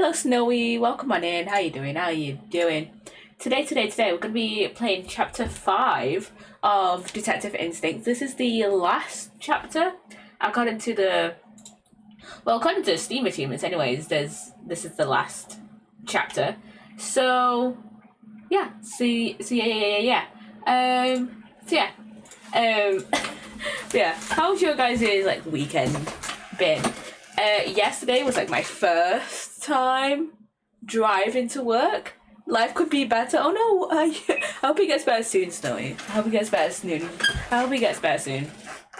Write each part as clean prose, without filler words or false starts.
Hello, Snowy. Welcome on in. How you doing? How you doing? Today, we're going to be playing Chapter 5 of Detective Instinct. This is the last chapter. I got into the... Well, according to Steam achievements anyways, this is the last chapter. So, yeah. Yeah. How's your guys' weekend been? Yesterday was my first time driving to work. Life could be better. Oh no, I hope he gets better soon, Snowy. I hope he gets better soon.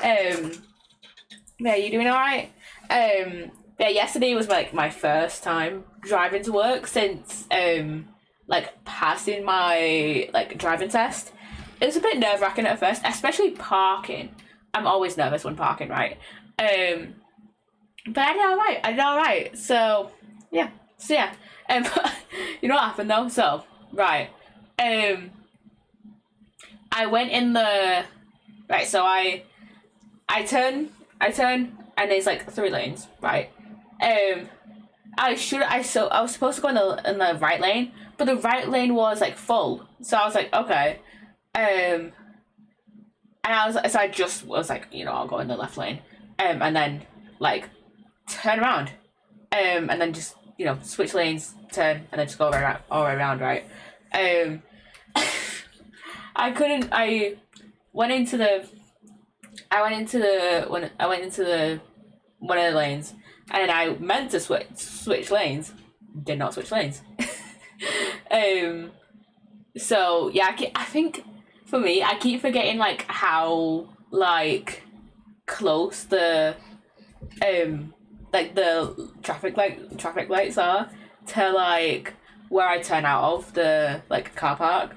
Yeah, you doing alright? Yeah, yesterday was my first time driving to work since passing my driving test. It was a bit nerve-wracking at first, especially parking. I'm always nervous when parking, right? But I did alright. So yeah. You know what happened though? So, right. I went in the so I turn and there's 3 lanes, right? I was supposed to go in the right lane, but the right lane was full. So I was okay. And I just was I'll go in the left lane. And then turn around. And then just switch lanes, turn, and then just go all around, right? I went into the one of the lanes, and I meant to switch lanes, did not switch lanes. So yeah, I think for me, I keep forgetting how close the the traffic lights are to where I turn out of the car park.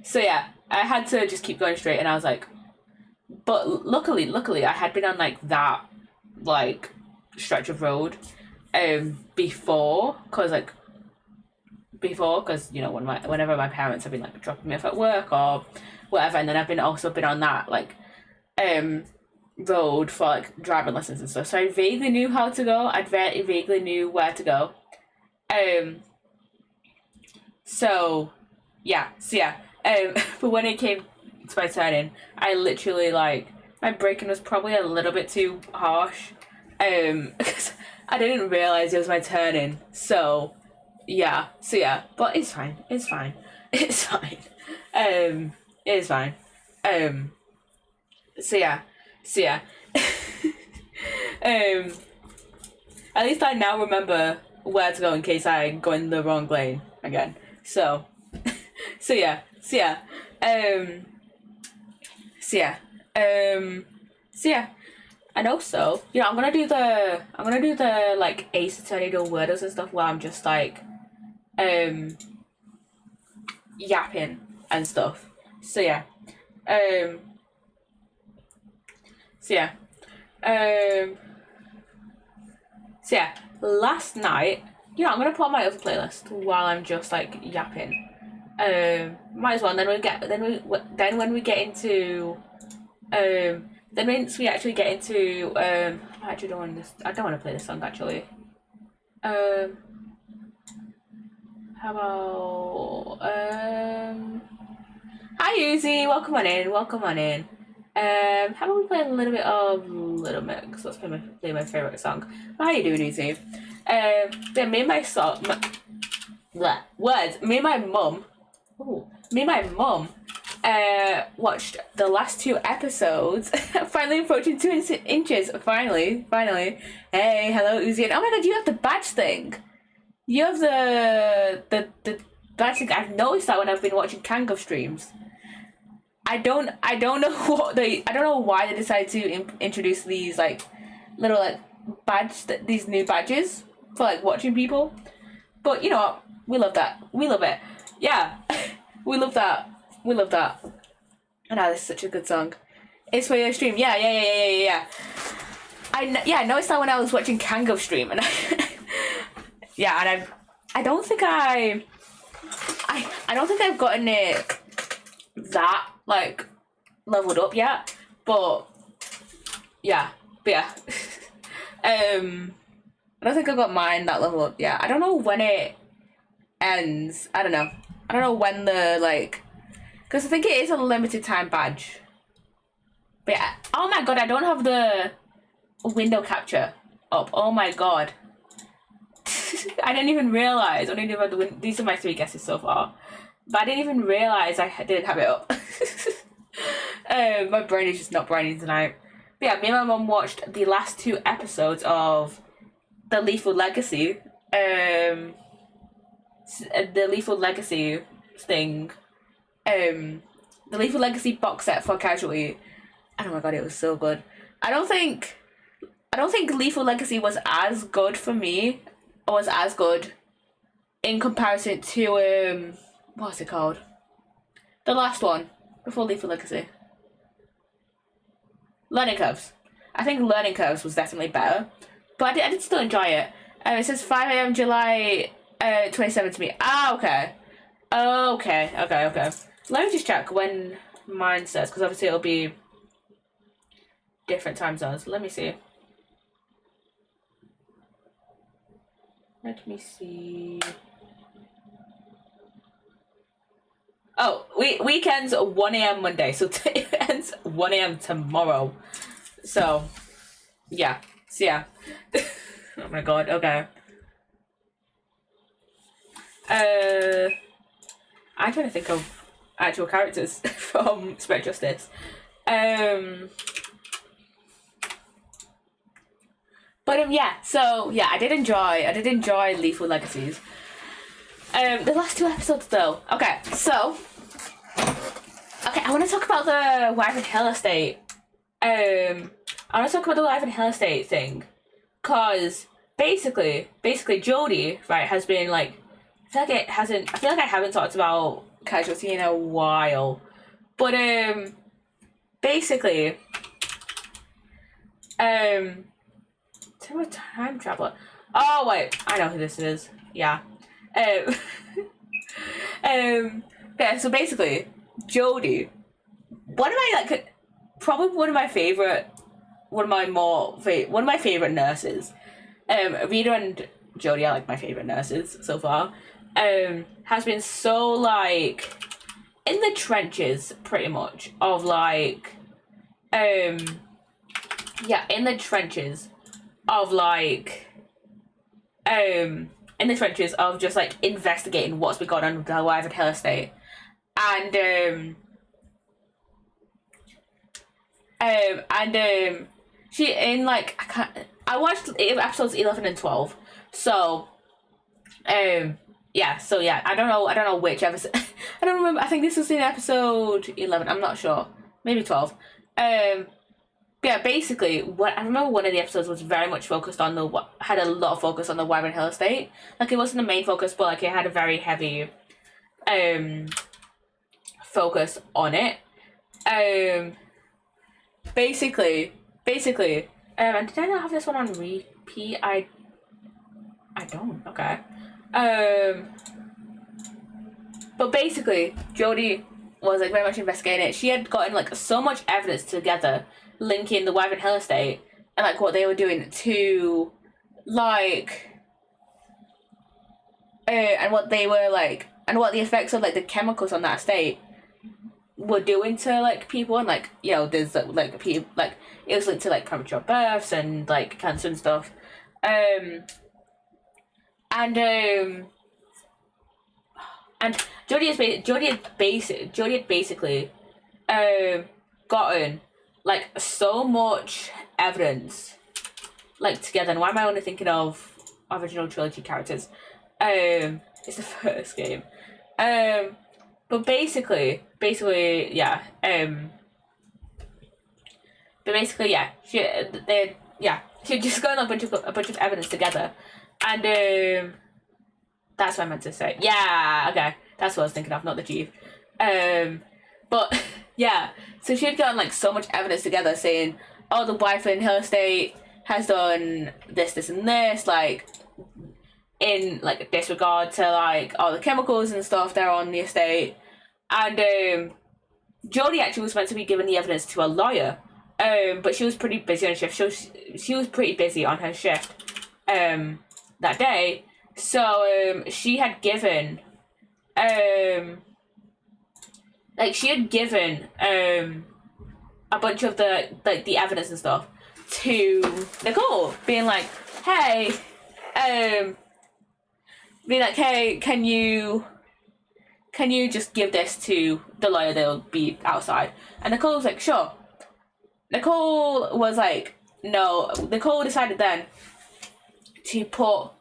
So yeah, I had to just keep going straight, and I was but luckily I had been on that stretch of road before, because whenever my parents have been dropping me off at work or whatever, and then I've also been on that road for driving lessons and stuff, so I vaguely knew how to go. I vaguely knew where to go. But when it came to my turning, I literally my braking was probably a little bit too harsh, because I didn't realize it was my turning. So yeah, but it's fine. It is fine. At least I now remember where to go in case I go in the wrong lane again. So yeah. And also, I'm gonna do the Ace Attorney Dual Worders and stuff while I'm just yapping and stuff. So yeah. Last night, I'm gonna put on my other playlist while I'm just yapping. Might as well. And then when we get into then once we actually get into I actually don't want this. I don't want to play this song actually. How about hi Uzi, welcome on in. How about we play a little bit of Little Mix? Let's play my favorite song. How you doing, Uzi? Then me and my mum watched the last 2 episodes. Finally approaching 2 inches. Finally. Hey, hello, Uzi. And oh my god, you have the badge thing. You have the badge thing. I've noticed that when I've been watching Kangov streams. I don't know why they decided to introduce these little these new badges for watching people. But you know what? We love that. We love it. Yeah. We love that. And this is such a good song. It's for your stream. Yeah. I noticed that when I was watching Kangov stream, and I don't think I don't think I've gotten it that leveled up yet, but yeah. I don't think I got mine that level up yet. I don't know when it ends. I don't know. I don't know when the, like... Because I think it is a limited time badge. But yeah. Oh my god, I don't have the window capture up. Oh my god. I didn't even realise. I didn't even have the these are my 3 guesses so far. But I didn't even realise I didn't have it up. My brain is just not braining tonight. But yeah, me and my mum watched the last 2 episodes of the Lethal Legacy. The Lethal Legacy thing. The Lethal Legacy box set for Casualty. And oh my god, it was so good. I don't think Lethal Legacy was as good for me. Or was as good in comparison to what's it called? The last one before Lethal Legacy. Learning Curves. I think Learning Curves was definitely better, but I did still enjoy it. It says 5 a.m. July 27th to me. Ah, okay. Okay. Let me just check when mine says, because obviously it'll be different time zones. Let me see. Let me see. Oh, weekends 1 a.m. Monday, so it ends 1 a.m. tomorrow. So, yeah. Oh my god, okay. I'm trying to think of actual characters from Spread Justice. But yeah, so yeah, I did enjoy Lethal Legacies. The last 2 episodes though. Okay, I want to talk about the Wyvern Hill estate. I want to talk about the Wyvern Hill estate thing, cause basically Jodie, right, has been like, I feel like I haven't talked about Casualty in a while, but basically, time traveler. Oh wait, I know who this is. Yeah. Yeah. So basically, Jodie, probably one of my favorite nurses. Rita and Jodie are like my favorite nurses so far. Has been so like in the trenches pretty much of like in the trenches of like in the trenches of just like investigating what's been going on with the Wyvern Hill estate. And she in like I watched episodes 11 and 12. So yeah, I don't know which episode. I don't remember. I think this was in episode 11. I'm not sure. Maybe 12. Yeah, basically, what I remember, one of the episodes was very much focused on had a lot of focus on the Wyvern Hill estate. Like, it wasn't the main focus, but like it had a very heavy focus on it. Basically, and did I not have this one on repeat? I don't. Okay. But basically, Jodie was like very much investigating it. She had gotten like so much evidence together linking the Wyvern Hill estate and like what they were doing to like and what they were like and what the effects of like the chemicals on that estate were doing to like people, and like, you know, there's like people like it was linked to like premature births and like cancer and stuff. And Jodie had basically gotten like so much evidence like together. And why am I only thinking of original trilogy characters? It's the first game. But basically, yeah. But basically, yeah. She just got a bunch of evidence together, and that's what I meant to say. Yeah, okay, that's what I was thinking of, not the chief. But yeah, so she had gotten like so much evidence together saying, oh, the Wyvern Hill estate has done this, and this, like in like disregard to like all the chemicals and stuff that are on the estate. And Jodie actually was meant to be giving the evidence to a lawyer, but she was pretty busy on shift. She was pretty busy on her shift. that day. So she had given a bunch of the evidence and stuff to Nicole, being like, hey, can you just give this to the lawyer? They'll be outside. And Nicole was like, sure. Nicole was like, no. Nicole decided then to put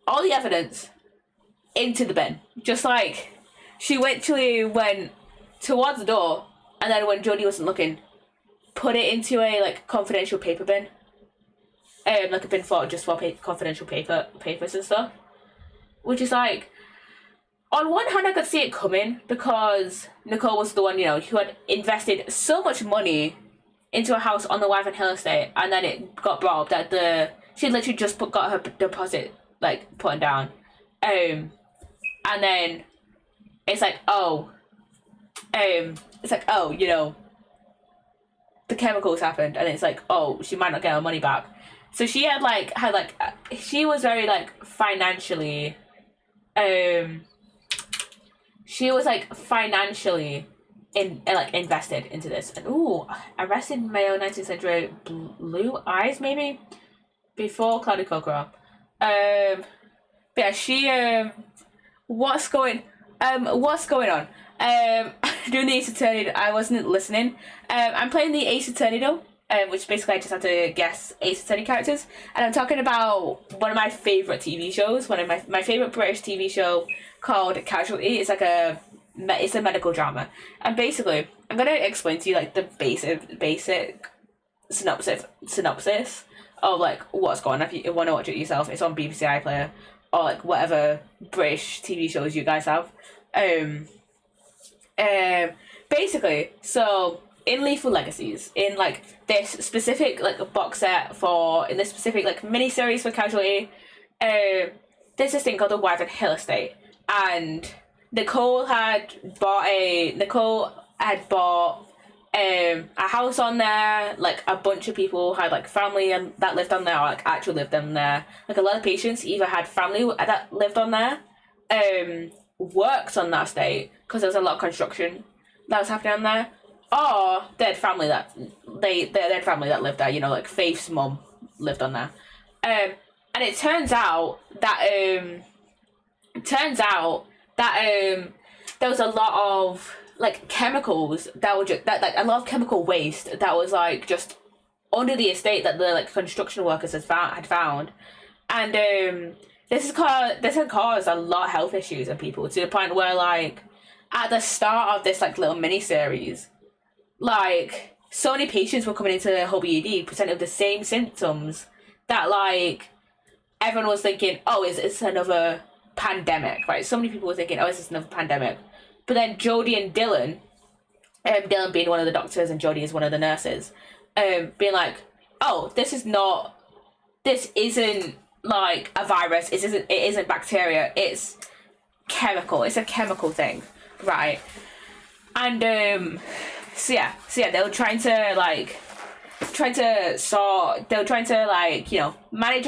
all the evidence into the bin. Just like, she literally went towards the door, and then when Jodie wasn't looking, put it into a like confidential paper bin. Like a bin for confidential papers and stuff. Which is like, on one hand I could see it coming, because Nicole was the one, who had invested so much money into a house on the Wyvern Hill estate, and then it got brought up that she literally just got her deposit like put down. And then it's like, the chemicals happened, and it's like, she might not get her money back. So she had she was very like financially invested into this. And arrested male 19th century blue eyes maybe before Cloudy Kokoro. But yeah, she what's going on? Doing the Ace Attorney, I wasn't listening. I'm playing the Ace Attorney though, which basically I just have to guess Ace Attorney characters, and I'm talking about one of my favourite TV shows, one of my favourite British TV show called Casualty. It's like it's a medical drama, and basically I'm gonna explain to you like the basic synopsis of like what's going on. If you want to watch it yourself, it's on BBC iPlayer or like whatever British TV shows you guys have. Basically, so in Lethal Legacies, in like this specific like box set in this specific like mini series for Casualty, there's this thing called the Wyvern Hill Estate, and Nicole had bought a house on there. Like a bunch of people had like family and that lived on there, or like actually lived on there. Like a lot of patients either had family that lived on there, worked on that estate because there was a lot of construction that was happening on there, or they had family that lived there. Like Faith's mum lived on there, and it turns out that there was a lot of like chemicals that were a lot of chemical waste that was like just under the estate that the like construction workers had found, and this had caused a lot of health issues in people, to the point where like at the start of this like little mini series, like so many patients were coming into WED presenting with the same symptoms that like everyone was thinking, it's another pandemic, right? So many people were thinking, is this another pandemic? But then Jodie and Dylan, Dylan being one of the doctors and Jodie is one of the nurses, being like, this isn't like a virus, it isn't bacteria, it's chemical, it's a chemical thing, right? And so yeah, they were trying to manage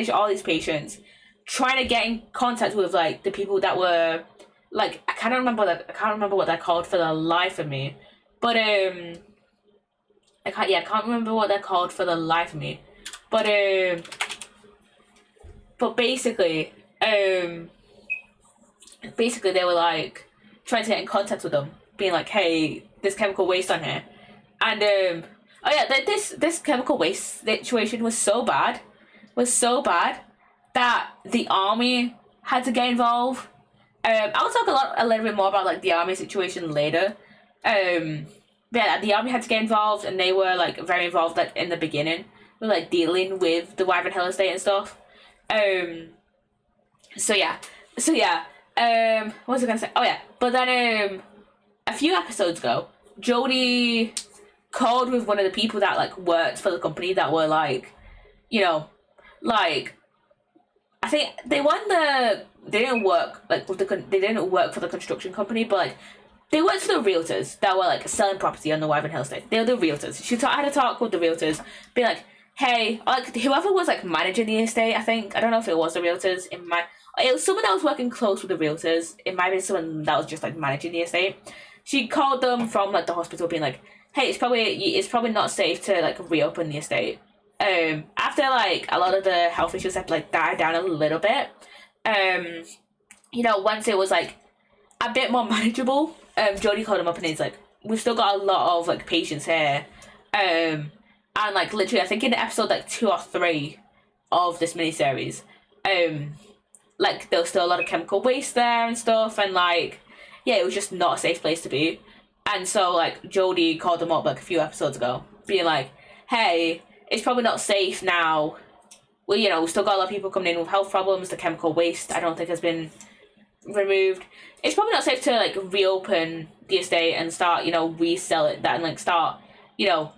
all these patients, trying to get in contact with like the people that were like, I can't remember what they're called for the life of me, but I can't remember what they're called for the life of me, but basically they were like trying to get in contact with them, being like, hey, there's chemical waste on here, and this chemical waste situation was so bad that the army had to get involved. I'll talk a little bit more about like the army situation later. The army had to get involved, and they were like very involved like in the beginning with like dealing with the Wyvern Hill estate and stuff. What was I gonna say? But then a few episodes ago, Jodie called with one of the people that like worked for the company that were like, I think they didn't work for the construction company, but like they worked for the realtors that were like selling property on the Wyvern Hill estate. They were the realtors. She had to talk with the realtors, be like, hey, like whoever was like managing the estate, I think, I don't know if it was the realtors. It was someone that was working close with the realtors. It might be someone that was just like managing the estate. She called them from like the hospital, being like, hey, it's probably not safe to like reopen the estate. After like a lot of the health issues had like died down a little bit, once it was like a bit more manageable, Jodie called him up and he's like, we've still got a lot of like patients here, and like literally, I think in episode like 2 or 3 of this miniseries, like there was still a lot of chemical waste there and stuff, and like, yeah, it was just not a safe place to be. And so like Jodie called them up like a few episodes ago, being like, hey, it's probably not safe now. Well, we still got a lot of people coming in with health problems. The chemical waste, I don't think, has been removed. It's probably not safe to like reopen the estate and start, resell it, that, and like start,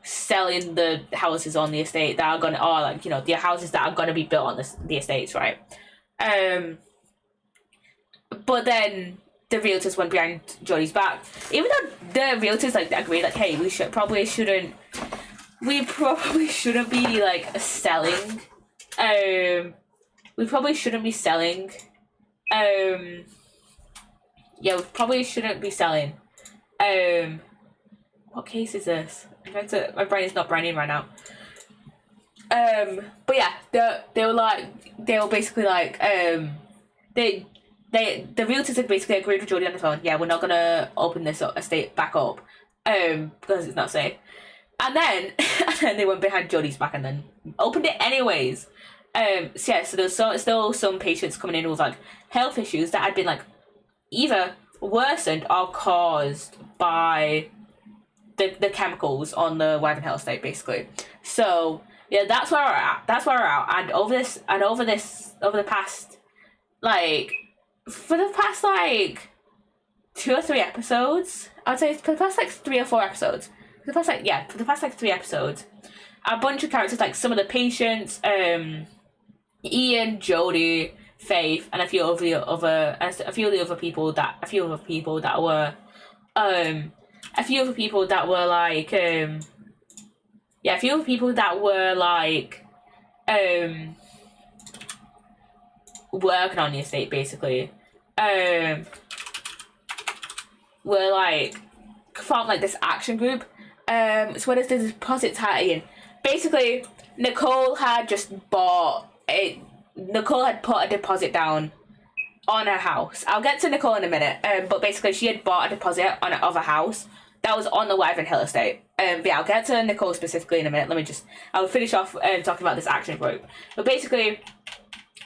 selling the houses on the estate that are gonna, or like, the houses that are gonna be built on the estates, right? But then the realtors went behind Jodie's back, even though the realtors like agreed, like, hey, we probably shouldn't be like selling. We probably shouldn't be selling. Yeah, we probably shouldn't be selling. What case is this? My brain is not braining right now. But yeah, they were basically like, the realtors had basically agreed with Jodie on the phone. Yeah, we're not gonna open this estate back up, because it's not safe. And then they went behind Jodie's back and then opened it anyways. So there's still some patients coming in with like health issues that had been like either worsened or caused by the chemicals on the Wyvern estate, basically. So yeah, that's where we're at. And over the past like 2 or 3 episodes, I'd say for the past like 3 or 4 episodes. For the past like 3 episodes, a bunch of characters, like some of the patients, Ian, Jodie, Faith, and a few of the other people that were working on the estate, basically, were like formed like this action group. So what is the deposit tie-in? Basically, Nicole had put a deposit down on her house. I'll get to Nicole in a minute. But basically, she had bought a deposit of a house that was on the Wyvern Hill estate. But yeah, I'll get to Nicole specifically in a minute. I'll finish off talking about this action group. But basically,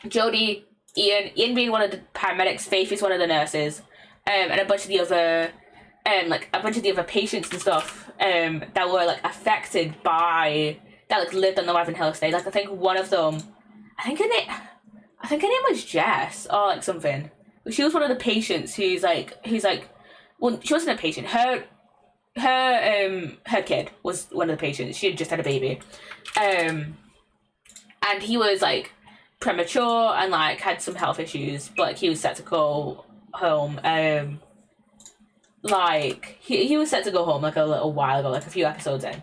Jodie, Ian being one of the paramedics, Faith is one of the nurses, and a bunch of the other patients and stuff that were like affected by that, like lived on the Wyvern Hill estate. Like I think one of them, I think her name was Jess or like something. She was one of the patients who's like well, she wasn't a patient. Her kid was one of the patients. She had just had a baby, and he was like premature and like had some health issues, but like he was set to go home. Like he was set to go home like a little while ago, like a few episodes in,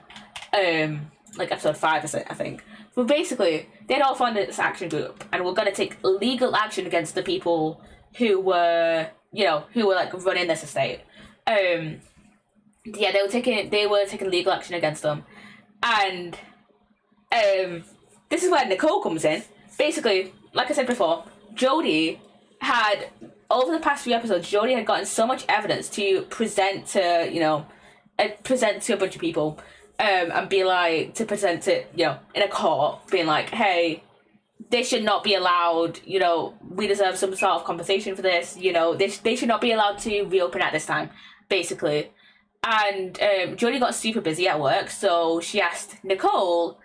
like episode 5 or so, I think. But basically, they'd all formed this action group, and we're gonna take legal action against the people who were like running this estate. Yeah, they were taking legal action against them, and this is where Nicole comes in. Basically, like I said before, Jodie had, over the past few episodes, Jodie had gotten so much evidence to present to a bunch of people, and be like, to present it, in a court, being like, hey, this should not be allowed, we deserve some sort of compensation for this, they should not be allowed to reopen at this time, basically. And Jodie got super busy at work, so she asked Nicole,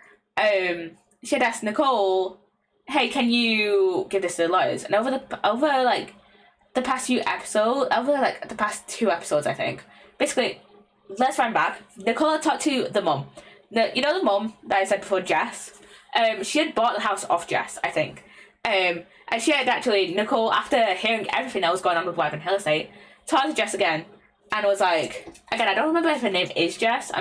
hey, can you give this to the lawyers? And over the past 2 episodes, I think, basically, let's run back. Nicole talked to the mum. The mum that I said before, Jess. She had bought the house off Jess, I think. And she had actually, Nicole, after hearing everything that was going on with Wyvern Hill estate, talked to Jess again and was like, again, I don't remember if her name is Jess.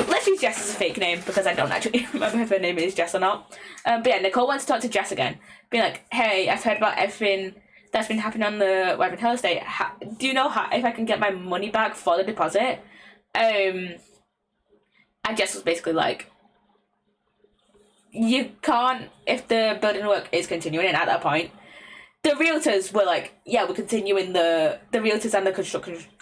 let's use Jess as a fake name because I don't actually remember if her name is Jess or not. But yeah, Nicole wants to talk to Jess again, being like, "Hey, I've heard about everything that's been happening on the Wyvern Hill estate. Do you know if I can get my money back for the deposit?" And Jess was basically like, "You can't if the building work is continuing." And at that point, the realtors were like, "Yeah, we're continuing the realtors and the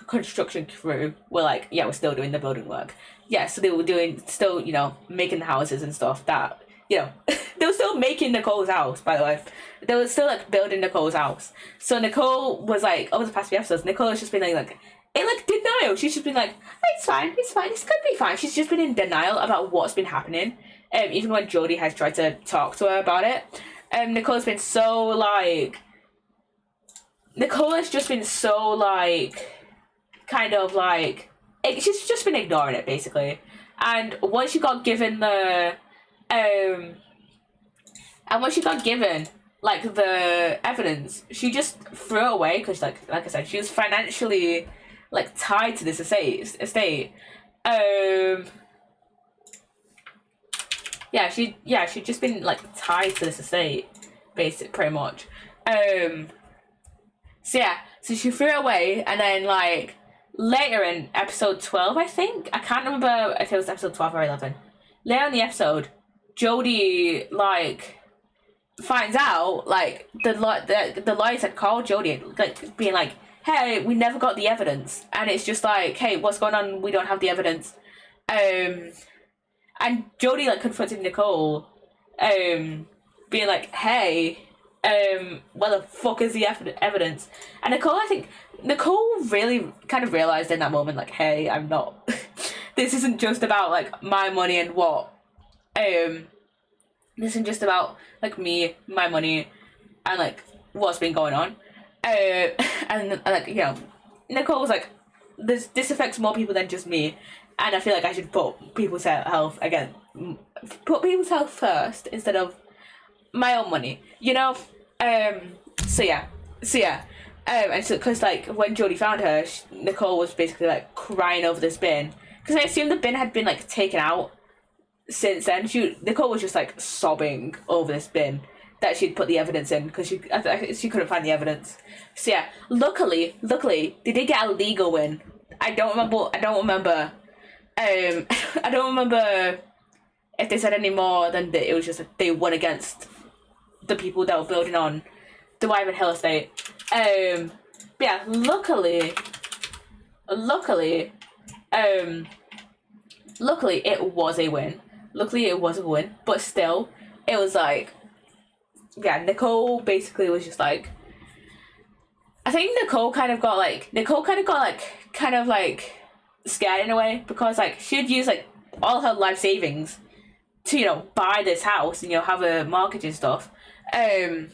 construction crew were like, yeah, we're still doing the building work." Yeah, so they were still, making the houses and stuff that, they were still making Nicole's house, by the way. They were still, like, building Nicole's house. So Nicole was, like, over the past few episodes, Nicole has just been, like, in, like, denial. She's just been like, it's fine, this could be fine. She's just been in denial about what's been happening, even when Jodie has tried to talk to her about it. Nicole's been so, like... Nicole has just been so, like, kind of, like... She's just been ignoring it, basically. And once she got given the... and once she got given, like, the evidence, she just threw it away, because, like I said, she was financially, like, tied to this estate. She'd just been, like, tied to this estate, pretty much. So she threw it away, and then, like, later in episode 12, I think, I can't remember if it was episode 12 or 11, later in the episode, Jodie, like, finds out, like, the lawyers had called Jodie, like, being like, hey, we never got the evidence, and it's just like, hey, what's going on, we don't have the evidence, and Jodie, like, confronted Nicole, being like, hey, what the fuck is the evidence? And Nicole really kind of realised in that moment, like, hey, I'm not... this isn't just about, like, my money and what... this isn't just about, like, me, my money, and, like, what's been going on. And like, Nicole was like, this affects more people than just me, and I feel like I should put people's health first instead of my own money, and because, like, when Jodie found her, Nicole was basically, like, crying over this bin, because I assume the bin had been, like, taken out since then. Nicole was just, like, sobbing over this bin that she'd put the evidence in, because she couldn't find the evidence. So yeah, luckily they did get a legal win. I don't remember if they said any more than that. It was just that they won against the people that were building on the Wyvern Hill estate. But yeah, luckily it was a win. But still, it was like, yeah, Nicole basically was just like, I think Nicole kind of got scared in a way, because, like, she'd use, like, all her life savings to, buy this house and, have a mortgage and stuff. She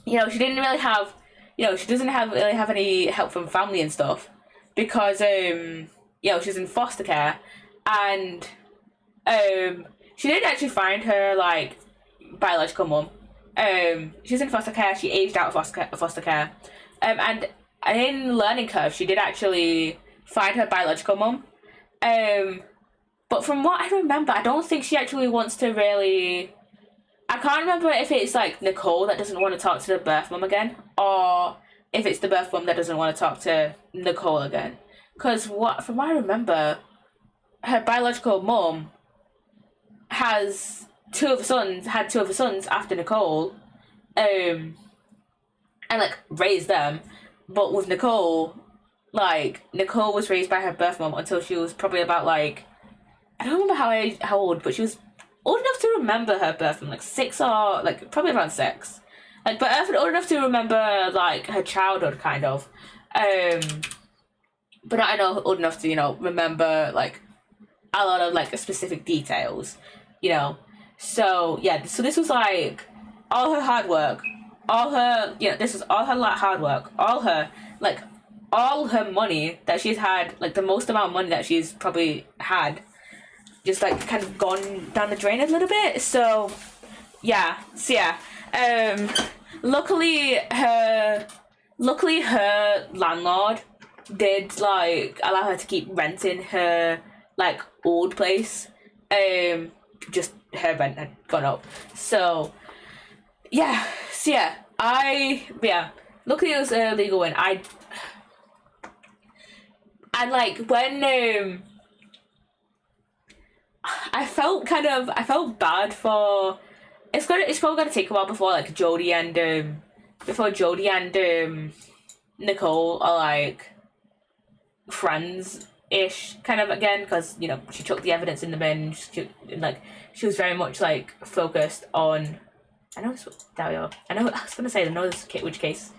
didn't really have, she doesn't really have any help from family and stuff, because, she's in foster care, and, she didn't actually find her, like, biological mum. She's in foster care, she aged out of foster care, and in Learning Curve, she did actually find her biological mum, but from what I remember, I don't think she actually wants to really... I can't remember if it's, like, Nicole that doesn't want to talk to the birth mum again, or if it's the birth mum that doesn't want to talk to Nicole again. Because from what I remember, her biological mum had two other sons after Nicole, and, like, raised them. But with Nicole, like, Nicole was raised by her birth mum until she was probably about, like, I don't remember how old, but she was old enough to remember her birth mum, like 6 or, like, probably around 6. Like, but old enough to remember, like, her childhood, kind of. But not old enough to, remember, like, a lot of, like, specific details, So, yeah, so this was, like, all her hard work, this was all her hard work, all her money that she's had, like, the most amount of money that she's probably had, just, like, kind of gone down the drain a little bit. So, yeah. Luckily her landlord did, like, allow her to keep renting her, like old place. Just her rent had gone up. So yeah, luckily it was a legal win. And like when I felt bad for, it's probably gonna take a while before like Jodie and Nicole are like friends ish kind of again, because you know she took the evidence in the bin. She was very much like focused on. I know I was gonna say which case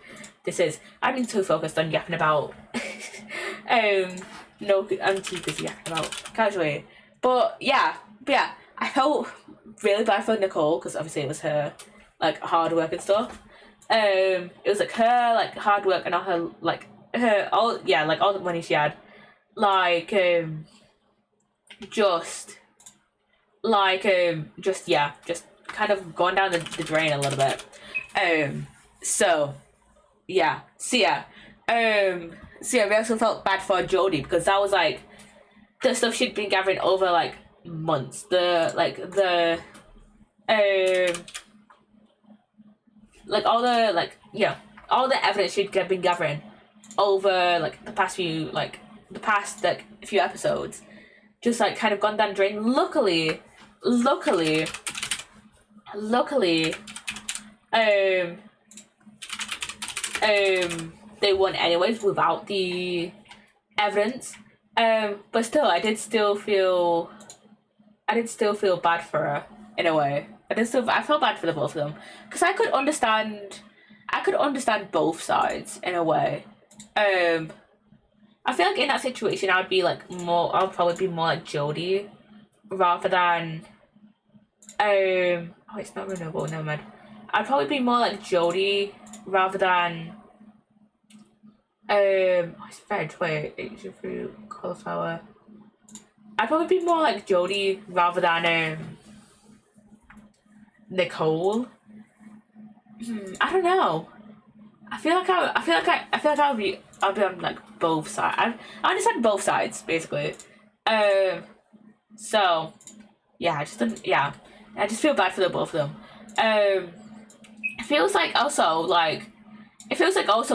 this is. I've been too focused on yapping about. No, I'm too busy yapping about casually. But yeah, I felt really bad for Nicole because obviously it was her like hard work and stuff. It was like her like hard work and all her like all the money she had, like just kind of gone down the drain a little bit. We also felt bad for Jodie because that was like the stuff she'd been gathering over like months. All the evidence she'd been gathering over like the past few episodes, just like kind of gone down the drain. Luckily, they won anyways without the evidence. But still, I did still feel bad for her in a way. I felt bad for the both of them because I could understand both sides in a way. I feel like in that situation I'll probably be more like Jodie rather than it's not renewable, never mind. I'd probably be more like Jodie rather than it's veg, wait, Asian fruit, cauliflower. I'd probably be more like Jodie rather than Nicole. I don't know. I feel like I'll be on like both sides. I understand both sides basically. So yeah, I just feel bad for the both of them. It feels like also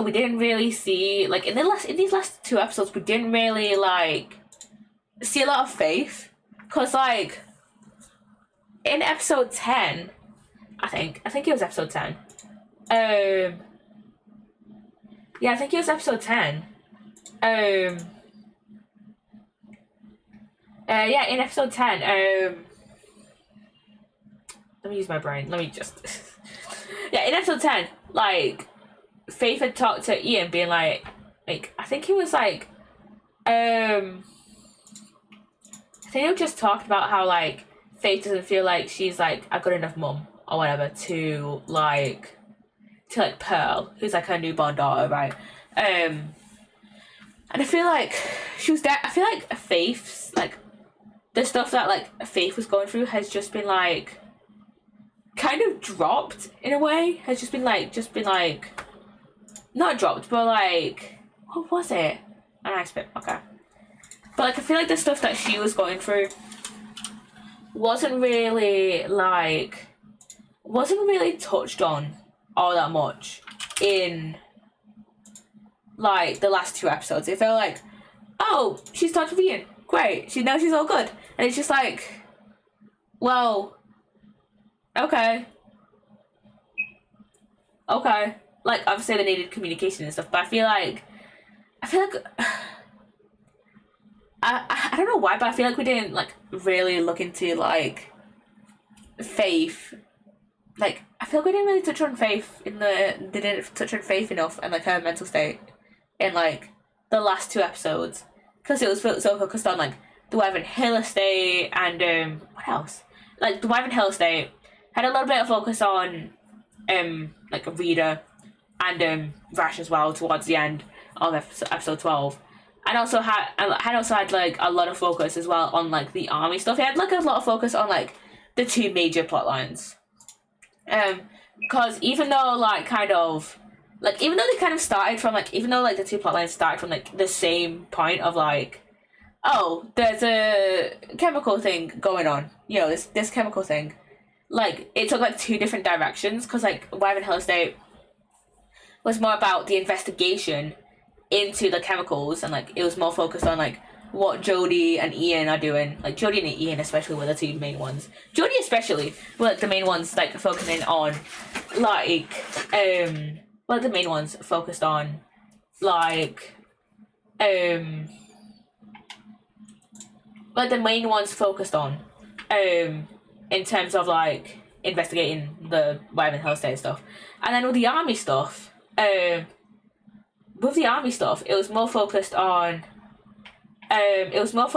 we didn't really see like in these last two episodes we didn't really like see a lot of Faith, because like in episode 10, I think it was episode 10. Yeah, I think it was episode 10. Yeah, in episode 10, let me use my brain. Let me just. Yeah, in episode 10, like, Faith had talked to Ian, being like, I think he was like, I think he just talked about how, like, Faith doesn't feel like she's, like, a good enough mum or whatever to Pearl, who's, like, her newborn daughter, right? And I feel like she was there. I feel like Faith's, like, the stuff that, like, Faith was going through has just been, like, kind of dropped in a way. Has just been like, not dropped, but, like, what was it? A nice bit, okay. But, like, I feel like the stuff that she was going through wasn't really touched on all that much in, like, the last two episodes. It felt like, oh, she's talked to Ian. Great. Now she's all good. And it's just like, well, okay. Like, obviously they needed communication and stuff, but I feel like I don't know why, but I feel like we didn't, like, really look into, like, Faith. Like, I feel like we didn't really touch on Faith they didn't touch on Faith enough and, like, her mental state in, like, the last two episodes. Because it was so focused on, like, the Wyvern Hill estate and, what else? Like, the Wyvern Hill estate had a little bit of focus on, like, Rita and, Rash as well towards the end of episode 12. And also had like a lot of focus as well on like the army stuff. He had like a lot of focus on like the two major plot lines. Because even though they kind of started from like, even though like the two plot lines started from like the same point of like oh, there's a chemical thing going on. You know, this chemical thing. Like, it took like two different directions because like Wyvern Hill Estate was more about the investigation into the chemicals, and like it was more focused on like what Jodie and Ian are doing. Like Jodie and Ian especially were the two main ones. Jodie especially were like the main ones like focusing on like well the main ones focused on like like the main ones focused on in terms of like investigating the Wyvern Hill Estate stuff. And then with the army stuff, it was more focused on like it was more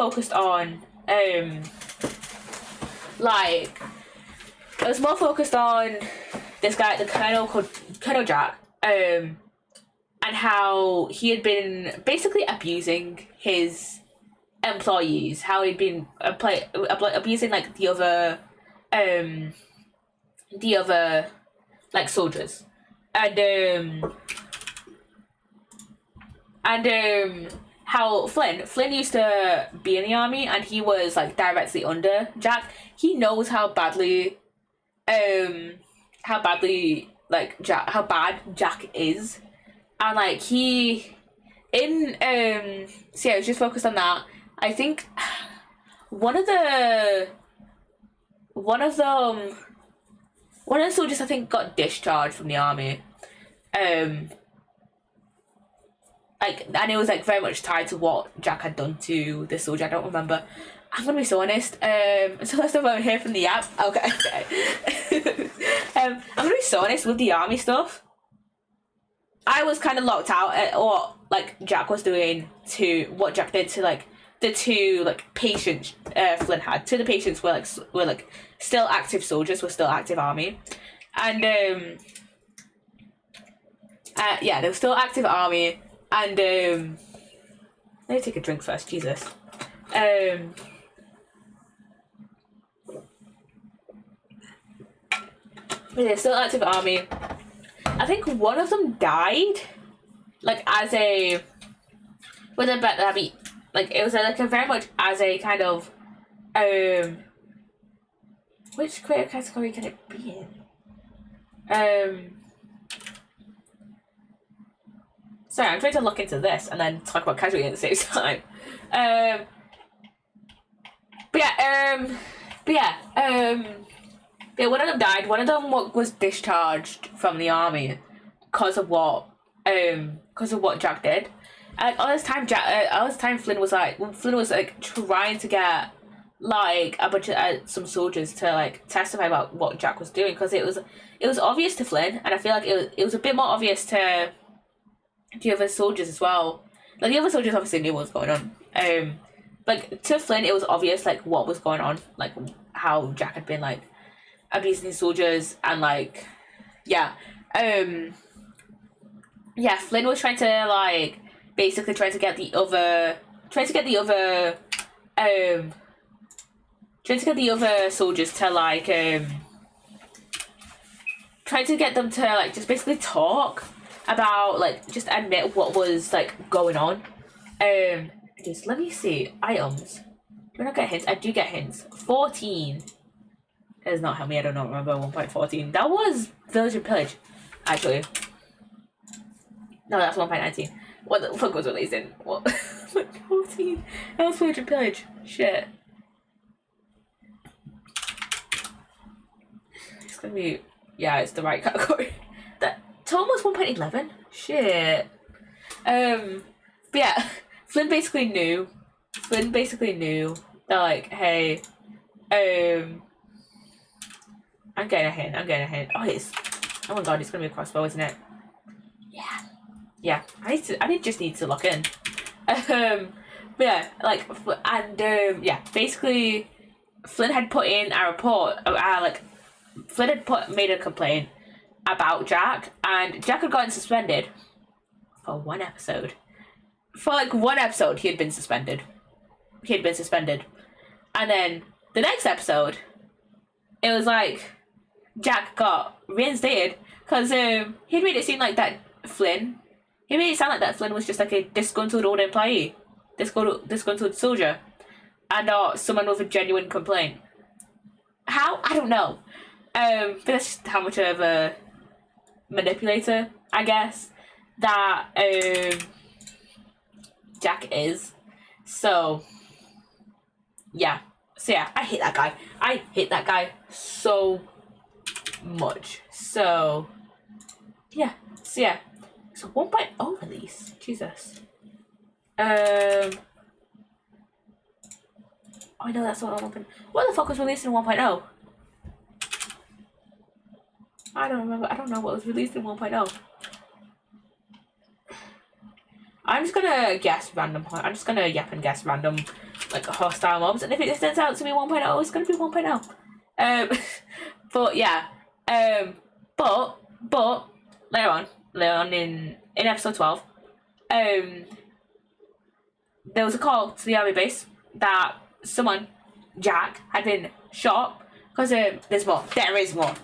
focused on this guy, the Colonel called Colonel Jack, and how he had been basically abusing his employees, how he'd been abusing like the other like soldiers, and how Flynn used to be in the army, and he was like directly under Jack. He knows how badly how bad Jack is, and like he in so yeah, I was just focused on that. I think one of the soldiers I think got discharged from the army, like, and it was like very much tied to what Jack had done to the soldier. I don't remember. I'm gonna be so honest. So let's not hear from the app. Okay. I'm gonna be so honest with the army stuff. I was kind of locked out at what like Jack was doing to what Jack did to like the two like patients Flynn had. Two of the patients were like still active soldiers, were still active army, and yeah, they were still active army. And let me take a drink first. Jesus. Yeah, still active army. I think one of them died, like as a with a bet that like it was like a very much as a kind of which career category can it be in? Sorry, I'm trying to look into this and then talk about casualty at the same time. One of them died. One of them was discharged from the army because of what Jack did. And all this time, Flynn was like trying to get like a bunch of some soldiers to like testify about what Jack was doing, because it was obvious to Flynn, and I feel like it was a bit more obvious to the other soldiers as well. Like the other soldiers obviously knew what was going on. Like to Flynn, it was obvious like what was going on, like how Jack had been like abusing his soldiers, and like yeah, Flynn was trying to like basically trying to get the other soldiers to like trying to get them to like just basically talk about like just admit what was like going on. Just let me see items. Do I not get hints? I do get hints. 14. That does not help me. I don't know. Remember 1.14. That was Village and Pillage, actually. No, that's 1.19. What the fuck was released in? What? 14. That was Village and Pillage. Shit. It's gonna be. Yeah, it's the right category. That Tom was 1.11. Shit. But yeah, Flynn basically knew that like, hey, I'm getting a hint. Oh my god, it's gonna be a crossbow, isn't it? Yeah. I just need to look in. But yeah, like, and yeah, basically, Flynn had put in a report. Flynn had made a complaint about Jack, and Jack had gotten suspended for one episode. For like one episode, he had been suspended. And then the next episode, it was like Jack got reinstated because he made it seem like that Flynn. He made it sound like that Flynn was just like a disgruntled old employee disgruntled soldier and not someone with a genuine complaint. How? I don't know. But that's just how much of a manipulator, I guess, that Jack is. So yeah. So yeah, I hate that guy. I hate that guy so much. So yeah. So yeah. So 1.0 release. Jesus. Oh, I know that's not 1.0. What the fuck was released in 1.0? I don't remember. I don't know what was released in 1.0. I'm just gonna guess random. I'm just gonna yap and guess random, like, hostile mobs. And if it turns out to be 1.0, it's gonna be 1.0. But yeah. But later on in episode 12, there was a call to the army base that someone, Jack, had been shot. Because there's more. There is more.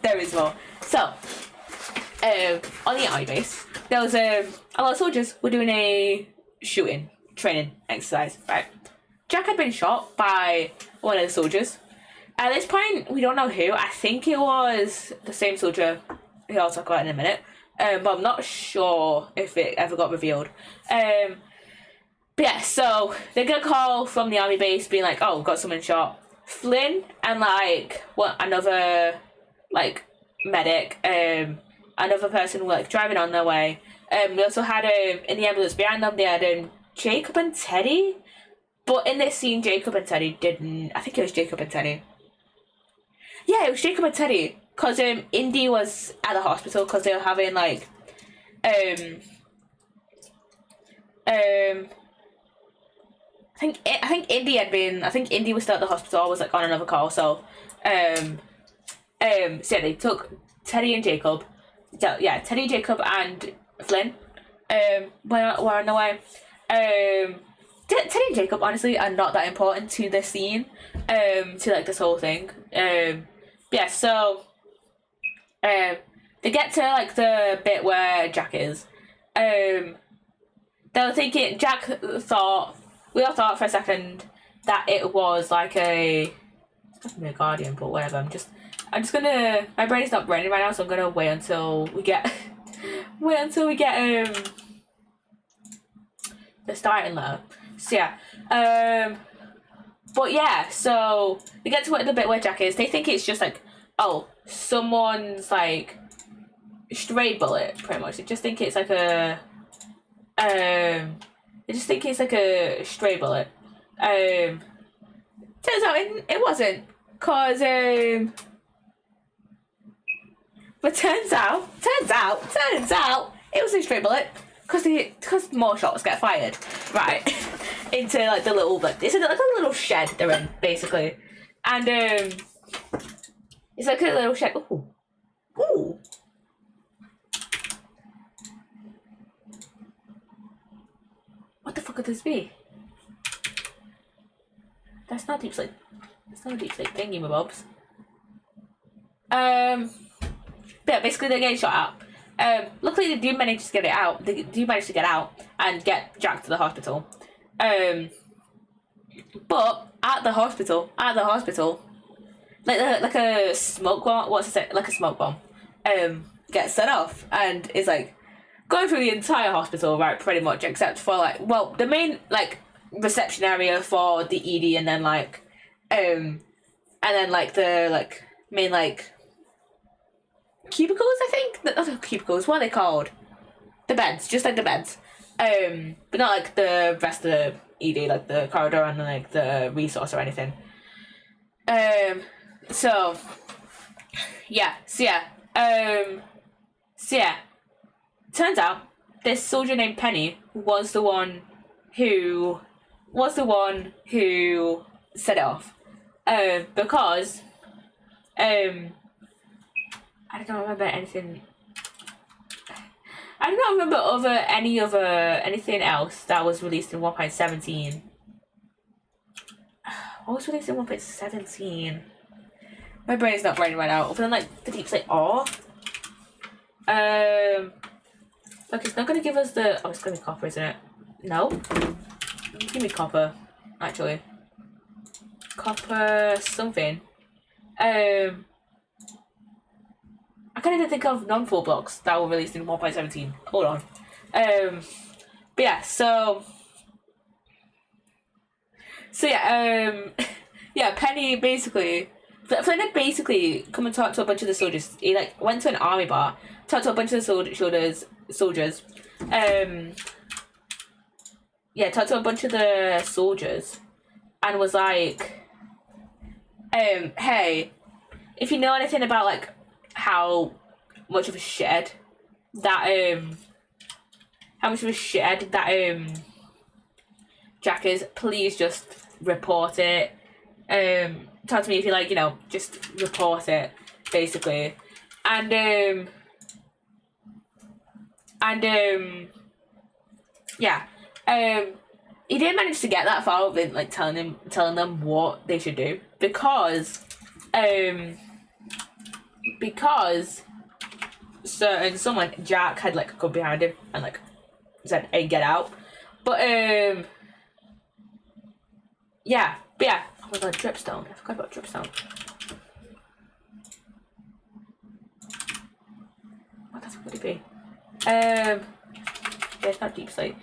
So, on the army base, there was a lot of soldiers were doing a shooting training exercise, right? Jack had been shot by one of the soldiers. At this point, we don't know who. I think it was the same soldier who I'll talk about in a minute. But I'm not sure if it ever got revealed. But yeah, so they get a call from the army base being like, oh, got someone shot. Flynn and another medic, another person were driving on their way. We also had in the ambulance behind them they had Jacob and Teddy. But in this scene Jacob and Teddy didn't, I think it was Jacob and Teddy. Yeah, it was Jacob and Teddy. Cause Indy was at the hospital because they were having I think Indy was still at the hospital. I was on another call. So yeah, they took Teddy and Jacob. So, yeah, Teddy, Jacob, and Flynn were on the way. Teddy and Jacob honestly are not that important to this scene. To this whole thing. Yeah. So they get to the bit where Jack is. They were thinking. We all thought for a second that it was it's supposed to be a Guardian, but whatever. I'm just gonna. My brain is not braining right now, so I'm gonna wait until we get the starting letter. So yeah. But yeah, so we get to the bit where Jack is. They think it's just someone's stray bullet, pretty much. They just think it's a stray bullet. Turns out it wasn't, cause but turns out it was a stray bullet, cause more shots get fired, right, into the little it's a little shed they're in basically, and it's a little shed. Ooh. What the fuck could this be? That's not deep sleep. It's not a deep sleep thingy, my bobs. Yeah, basically they're getting shot out. Luckily they do manage to get it out. They do manage to get out and get Jack to the hospital. But at the hospital, like a smoke bomb. What's it? Like a smoke bomb. Gets set off and is going through the entire hospital, right, pretty much, except for the main reception area for the ED, and then the main cubicles, I think. Not cubicles, what are they called? The beds, just the beds. But not the rest of the ED, the corridor and the resource or anything. So yeah. Turns out this soldier named Penny was the one who set it off. Because I don't remember anything. I don't remember anything else that was released in 1.17. What was released in 1.17? My brain is not braining right now. Other than the deep sleep. Look, it's not gonna give us the. Oh, it's gonna be copper, isn't it? No. Give me copper, actually. Copper something. I can't even think of non-full blocks that were released in 1.17. Hold on. But yeah, so yeah, yeah, Penny basically, Flynn had basically come and talked to a bunch of the soldiers. He like went to an army bar, talked to a bunch of the soldiers. Yeah, talked to a bunch of the soldiers, and was like, hey, if you know anything about like how much of a shithead that Jack is, please just report it. Talk to me if you like, just report it, basically. And yeah. He didn't manage to get that far with like telling them what they should do, because someone, Jack, had like come behind him and like said, "Hey, get out." But yeah. Oh my god, dripstone. I forgot about dripstone. What the fuck would it be? Yeah, it's not deep slate.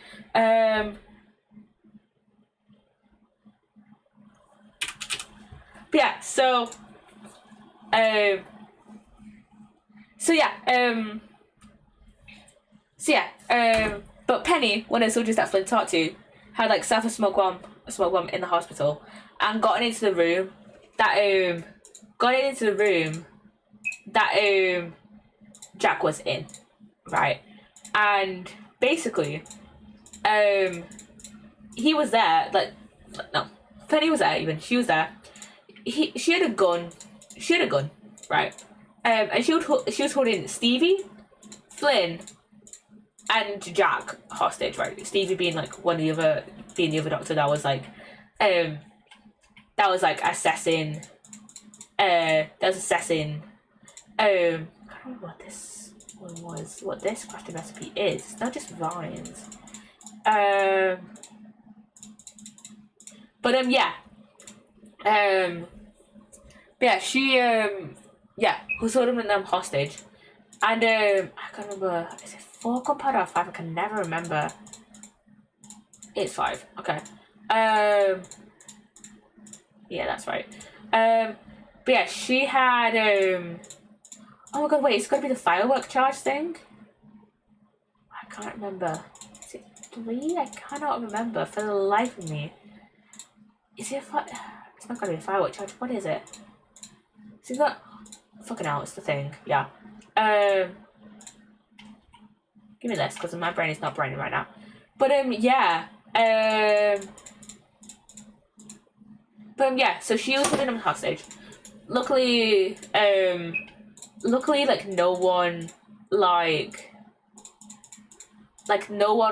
But yeah, so but Penny, one of the soldiers that Flynn talked to, had like suffered a smoke bomb in the hospital, and gotten into the room that Jack was in, right? And basically, he was there. Like, no, Penny was there. Even she was there. She had a gun. Right? And she was holding Stevie, Flynn, and Jack hostage. Right? Stevie being like the other doctor that was like, assessing. I can't remember what this one was. What this crafting recipe is. It's not just vines. But she who's holding them hostage, and I can't remember. Is it 4 gunpowder or 5? I can never remember. It's 5. Okay. Yeah, that's right. But yeah, she had oh my god, wait, it's gotta be the firework charge thing. I can't remember. Is it 3? I cannot remember for the life of me. Is it it's not gonna be a firework charge. What is it? Is it not? Fucking hell, it's the thing. Yeah. Give me this, because my brain is not braining right now. But yeah. So she was holding him hostage. Luckily, like no one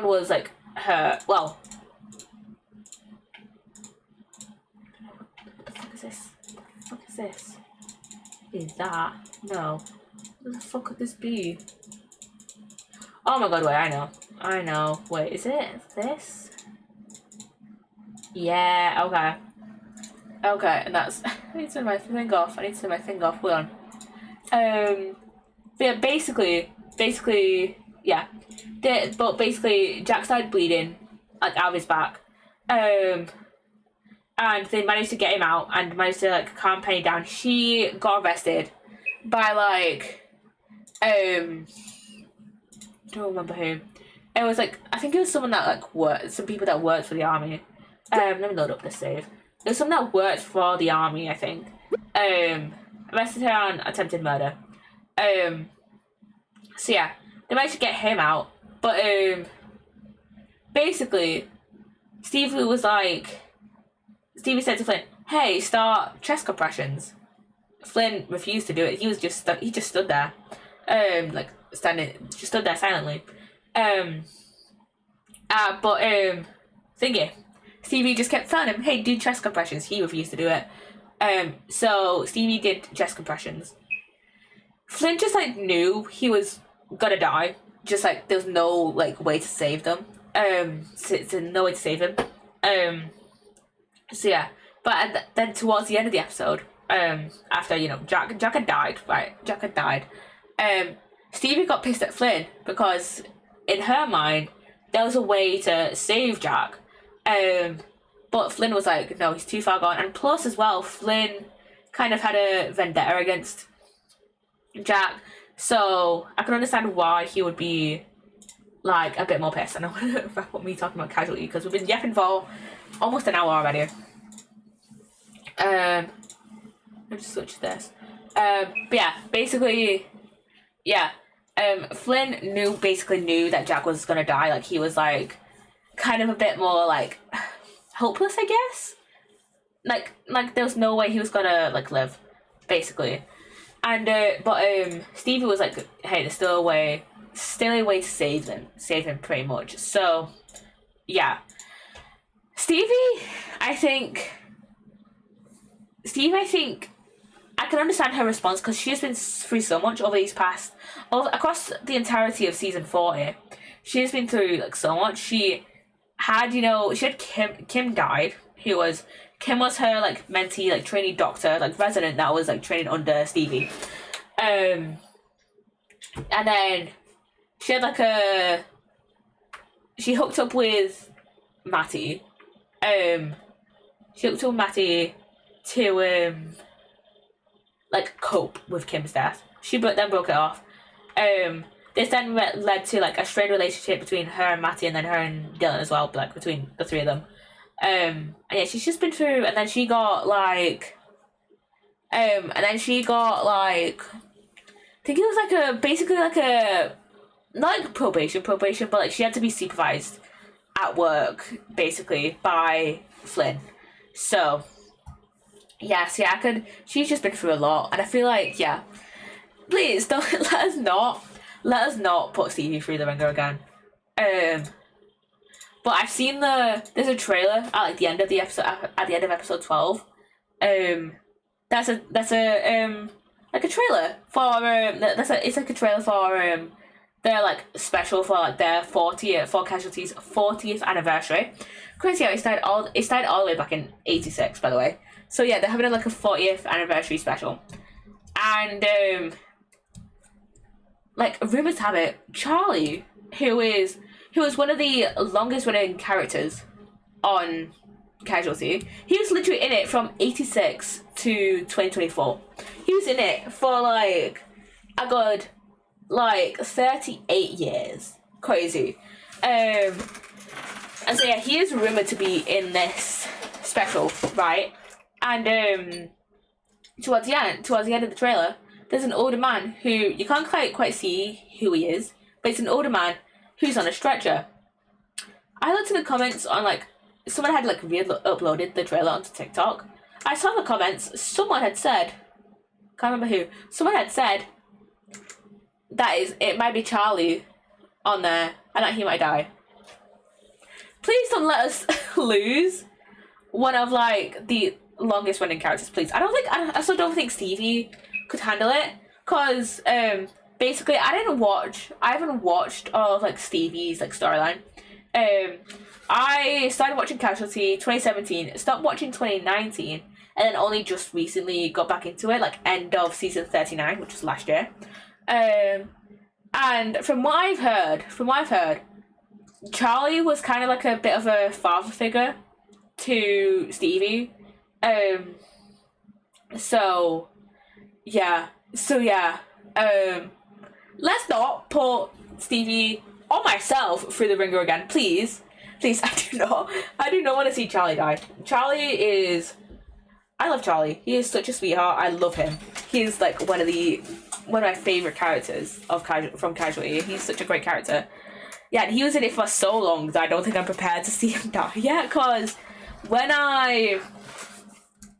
was like hurt. Well, what the fuck is this? Is that? No. What the fuck could this be? Oh my god, wait, I know. Wait, is it this? Yeah, okay. Okay, and that's... I need to turn my thing off. Hold on. Yeah, basically, yeah. But basically, Jack started bleeding, like, out of his back. And they managed to get him out and managed to, like, calm Penny down. She got arrested by, like, don't remember who. It was, like, I think it was someone that, like, some people that worked for the army. Let me load up this save. There was someone that worked for the army, I think. Arrested her on attempted murder. So yeah, they managed to get him out. But basically, Stevie said to Flynn, "Hey, start chest compressions." Flynn refused to do it. He just stood there, just stood there silently. Stevie just kept telling him, "Hey, do chest compressions." He refused to do it. So Stevie did chest compressions. Flynn just like knew he was gonna die. Just like there's no like way to save them. No way to save him. Um, so yeah, but then towards the end of the episode, after Jack had died, right? Jack had died. Stevie got pissed at Flynn because in her mind there was a way to save Jack. But Flynn was like, no, he's too far gone. And plus as well, Flynn kind of had a vendetta against Jack. So I can understand why he would be like a bit more pissed. And I want to wrap up me talking about Casualty because we've been yapping for almost an hour already. I'll just switch this. But yeah, basically, yeah. Flynn basically knew that Jack was gonna die. Like he was like kind of a bit more like hopeless, I guess. Like there was no way he was gonna like live, basically. And but Stevie was like, hey, there's still a way to save him pretty much. So yeah, Stevie, I think I can understand her response because she has been through so much across the entirety of season 40. She has been through like so much. She had Kim died. Kim was her like mentee, like trainee doctor, like resident that was like training under Stevie. And then she had she hooked up with Matty. She hooked up with Matty to like cope with Kim's death. She then broke it off. This then led to like a strained relationship between her and Matty, and then her and Dylan as well, like between the three of them. And yeah, she's just been through, and then she got like I think it was like basically like a not like probation, but like she had to be supervised at work basically by Flynn. So yes, yeah, she's just been through a lot, and I feel like, yeah, please don't let us not put Stevie through the ringer again. But I've seen there's a trailer at like the end of the episode, at the end of episode 12. That's like a trailer for it's like a trailer for their like special for like their 40th for Casualty's 40th anniversary. Crazy how it started all the way back in '86, by the way. So yeah, they're having like a 40th anniversary special, and like rumors have it, Charlie, who was one of the longest running characters on Casualty, he was literally in it from '86 to 2024. He was in it for like a good like 38 years. Crazy. And so yeah, he is rumored to be in this special, right? And towards the end of the trailer, there's an older man who you can't quite see who he is, but it's an older man who's on a stretcher. I looked in the comments on like someone had like uploaded the trailer onto TikTok. I saw the comments. Someone had said, can't remember who. Someone had said it might be Charlie on there, and that he might die. Please don't let us lose one of like the longest running characters, please. I also don't think Stevie could handle it, cause basically I haven't watched all of like Stevie's like storyline. I started watching Casualty 2017, stopped watching 2019, and then only just recently got back into it, like end of season 39, which was last year. And from what I've heard, Charlie was kind of like a bit of a father figure to Stevie. So yeah. Let's not put Stevie or myself through the ringer again, please. Please, I do not want to see Charlie die. I love Charlie. He is such a sweetheart. I love him. He is like one of my favorite characters from Casualty. He's such a great character. Yeah, and he was in it for so long that I don't think I'm prepared to see him die yet. Cause around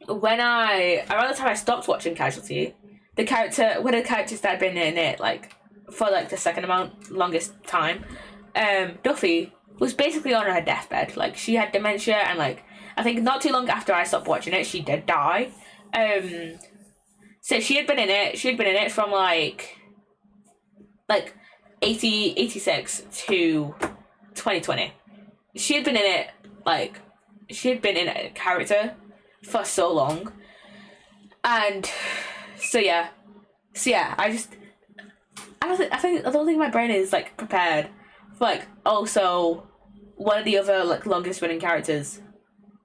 the time I stopped watching Casualty, one of the characters that had been in it like for like the longest time, Duffy, was basically on her deathbed. Like she had dementia, and like I think not too long after I stopped watching it, she did die. So she had been in it from like 86 to 2020. She had been in it like she had been in a character for so long, and so yeah, I don't think my brain is like prepared for like also one of the other like longest running characters.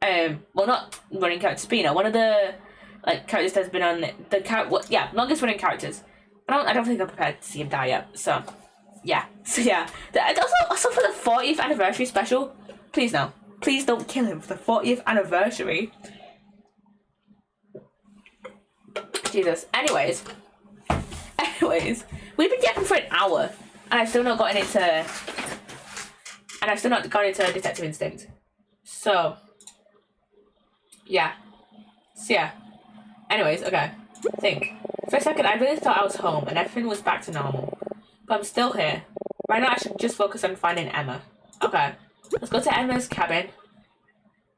Well, not running characters, but one of the like characters that's been on longest running characters. I don't think I'm prepared to see him die yet. So yeah, And also for the 40th anniversary special, please no, please don't kill him for the 40th anniversary. Jesus. Anyways, we've been yapping for an hour, and I've still not gone into Detective Instinct. So yeah. Anyways, okay. Think. For a second, I really thought I was home and everything was back to normal, but I'm still here. Right now, I should just focus on finding Emma. Okay. Let's go to Emma's cabin.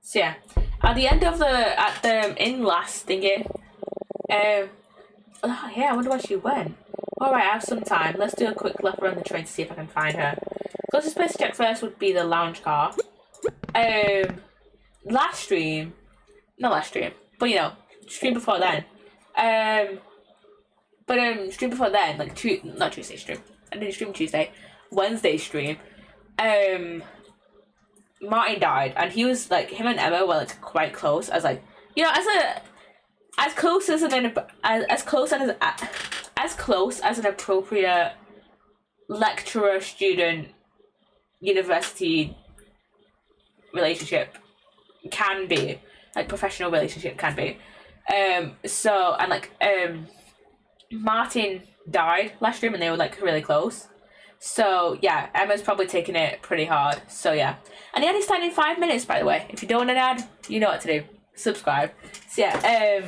So yeah, at the end of in last thingy. Oh yeah, I wonder where she went. Alright, I have some time. Let's do a quick lap around the train to see if I can find her. Closest place to check first would be the lounge car. Stream before then. Stream before then, like not Tuesday stream. I didn't stream Tuesday. Wednesday stream. Martin died, and he was like, him and Emma were like quite close. As like, as close as an appropriate lecturer student university relationship can be, like professional relationship can be. Martin died last stream and they were like really close. So yeah, Emma's probably taking it pretty hard. So yeah. And the ad is starting in 5 minutes, by the way. If you don't want an ad, you know what to do. Subscribe. So yeah,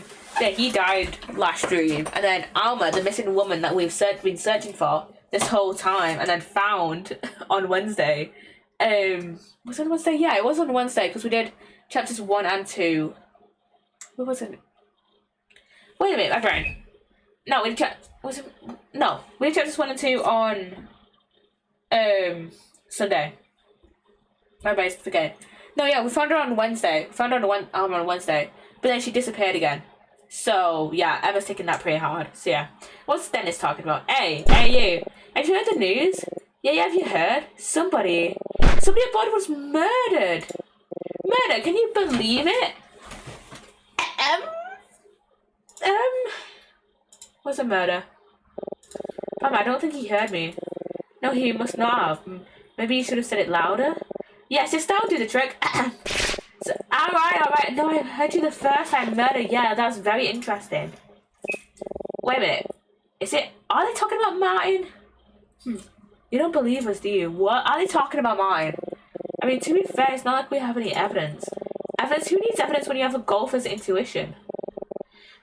he died last stream, and then Alma, the missing woman that we've been searching for this whole time, and then found on Wednesday. Was it on Wednesday? Yeah, it was on Wednesday because we did chapters 1 and 2. What was it? Wait a minute, my brain. No, we did chapters 1 and 2 on Sunday. My brain's forgetting. No, yeah, we found her on Wednesday. We found her on Wednesday, but then she disappeared again. So yeah, Emma's taking that pretty hard. So yeah, what's Dennis talking about? Hey, you! Have you heard the news? Yeah, have you heard? Somebody aboard was murdered. Murder? Can you believe it? What's a murder? I don't think he heard me. No, he must not have. Maybe you should have said it louder. Yes, just that'll do the trick. So, alright. No, I heard you the first time. Murder, yeah, that's very interesting. Wait a minute. Are they talking about Martin? You don't believe us, do you? What? Are they talking about Martin? I mean, to be fair, it's not like we have any evidence. Who needs evidence when you have a golfer's intuition?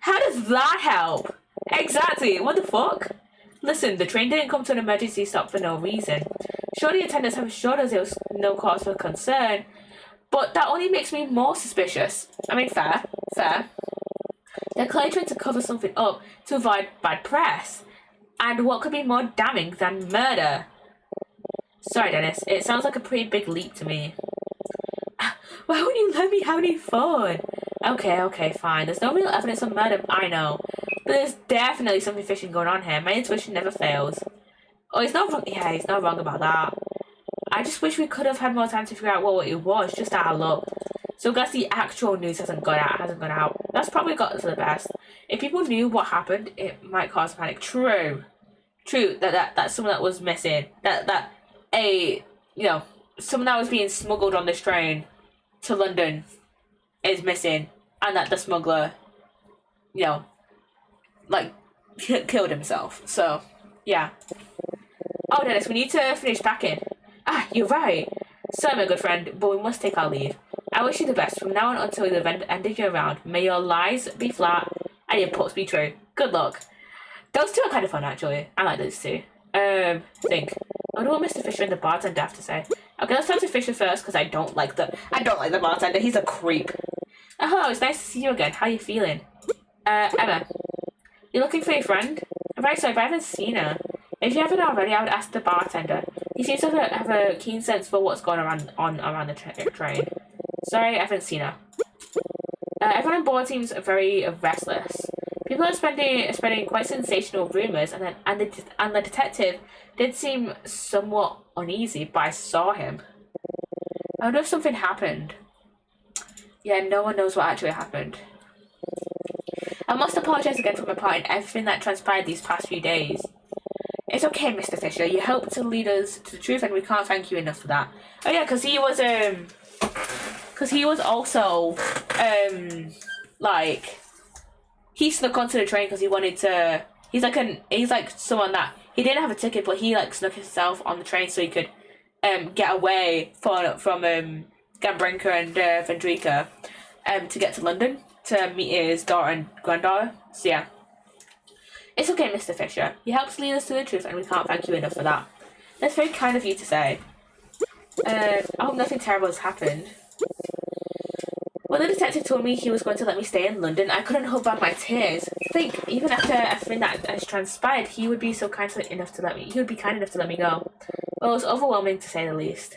How does that help? Exactly, what the fuck? Listen, the train didn't come to an emergency stop for no reason. Surely attendants have assured us there was no cause for concern, but that only makes me more suspicious. I mean, fair. They're clearly trying to cover something up to avoid bad press. And what could be more damning than murder? Sorry, Dennis, it sounds like a pretty big leap to me. Why wouldn't you let me have any fun? Okay, fine. There's no real evidence of murder, I know. But there's definitely something fishy going on here. My intuition never fails. Oh, he's not wrong. Yeah, he's not wrong about that. I just wish we could have had more time to figure out what it was, just out of luck. So I guess the actual news hasn't gone out. That's probably got for the best. If people knew what happened, it might cause panic. True. That's someone that was missing. Someone that was being smuggled on this train to London is missing, and that the smuggler, killed himself. So, yeah. Oh, Dennis, we need to finish packing. Ah, you're right. Sorry, my good friend, but we must take our leave. I wish you the best from now on until the end of your round. May your lies be flat and your puts be true. Good luck. Those two are kind of fun, actually. I like those two. Think. I wonder what Mr. Fisher and the bartender have to say. Okay, let's talk to Fisher first, because I don't like the bartender. He's a creep. Oh, hello, it's nice to see you again. How are you feeling? Emma. You're looking for your friend? I'm very sorry, but I haven't seen her. If you haven't already, I would ask the bartender. He seems to have a keen sense for what's going around the train. Sorry, I haven't seen her. Everyone on board seems very restless. People are spreading quite sensational rumors, and the detective did seem somewhat uneasy. But I saw him. I wonder if something happened. Yeah, no one knows what actually happened. I must apologize again for my part in everything that transpired these past few days. It's okay, Mr. Fisher. You helped to lead us to the truth, and we can't thank you enough for that. Oh yeah, because he was also like he snuck onto the train because he wanted to. He's like someone that he didn't have a ticket, but he like snuck himself on the train so he could get away from Gambrinka and Vendrika to get to London to meet his daughter and granddaughter. So yeah. It's okay, Mr. Fisher. You helped lead us to the truth, and we can't thank you enough for that. That's very kind of you to say. I hope nothing terrible has happened. When the detective told me he was going to let me stay in London, I couldn't hold back my tears. I think even after everything that has transpired, he would be kind enough to let me go. Well, it was overwhelming to say the least.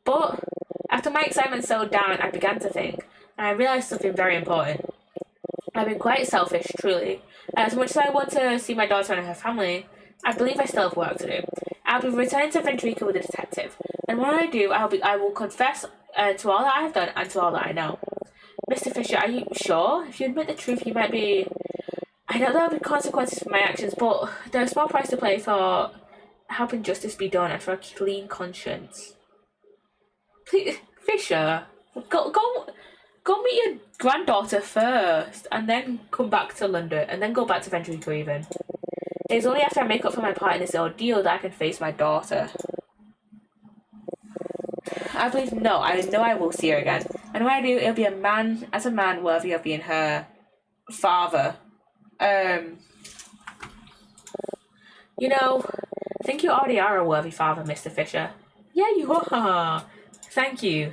But after my excitement settled down, I began to think, and I realised something very important. I've been quite selfish, truly. As much as I want to see my daughter and her family, I believe I still have work to do. I'll be returning to Vendrika with a detective, and when I do, I will confess to all that I have done and to all that I know. Mr. Fisher, are you sure? If you admit the truth, you might be. I know there will be consequences for my actions, but there's a small price to pay for helping justice be done and for a clean conscience. Please, Fisher, go meet your granddaughter first, and then come back to London, and then go back to Vendrika even. It's only after I make up for my part in this ordeal that I can face my daughter. I know I will see her again. And when I do, it'll be a man worthy of being her father. You know, I think you already are a worthy father, Mr. Fisher. Yeah, you are. Thank you.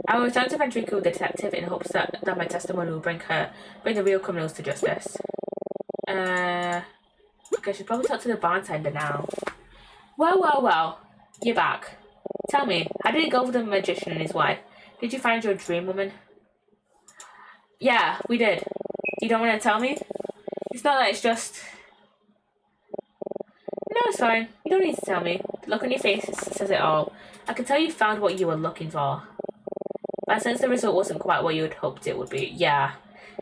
I will return to Vendrika with the detective in hopes that my testimony will bring the real criminals to justice. Okay, I should probably talk to the bartender now. Well, you're back. Tell me, how did it go with the magician and his wife? Did you find your dream woman? Yeah, we did. You don't want to tell me? It's not that it's just... No, it's fine. You don't need to tell me. The look on your face says it all. I can tell you found what you were looking for. But I sense the result wasn't quite what you had hoped it would be. Yeah,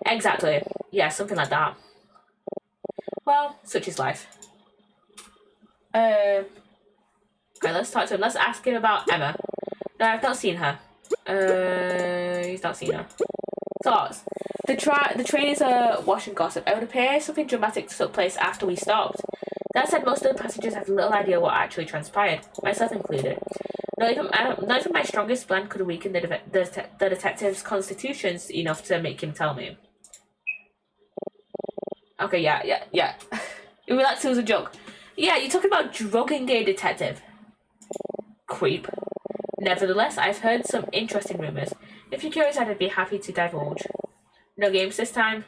exactly. Yeah, something like that. Well, such is life. Okay, let's talk to him. Let's ask him about Emma. No, I've not seen her. He's not seen her. Thoughts? The train is a wash and gossip. It would appear something dramatic took place after we stopped. That said, most of the passengers have little idea what actually transpired, myself included. Not even my strongest blend could weaken the detective's constitutions enough to make him tell me. Okay, yeah. Relax, it was a joke. Yeah, you're talking about drugging a detective. Creep. Nevertheless, I've heard some interesting rumors. If you're curious, I'd be happy to divulge. No games this time?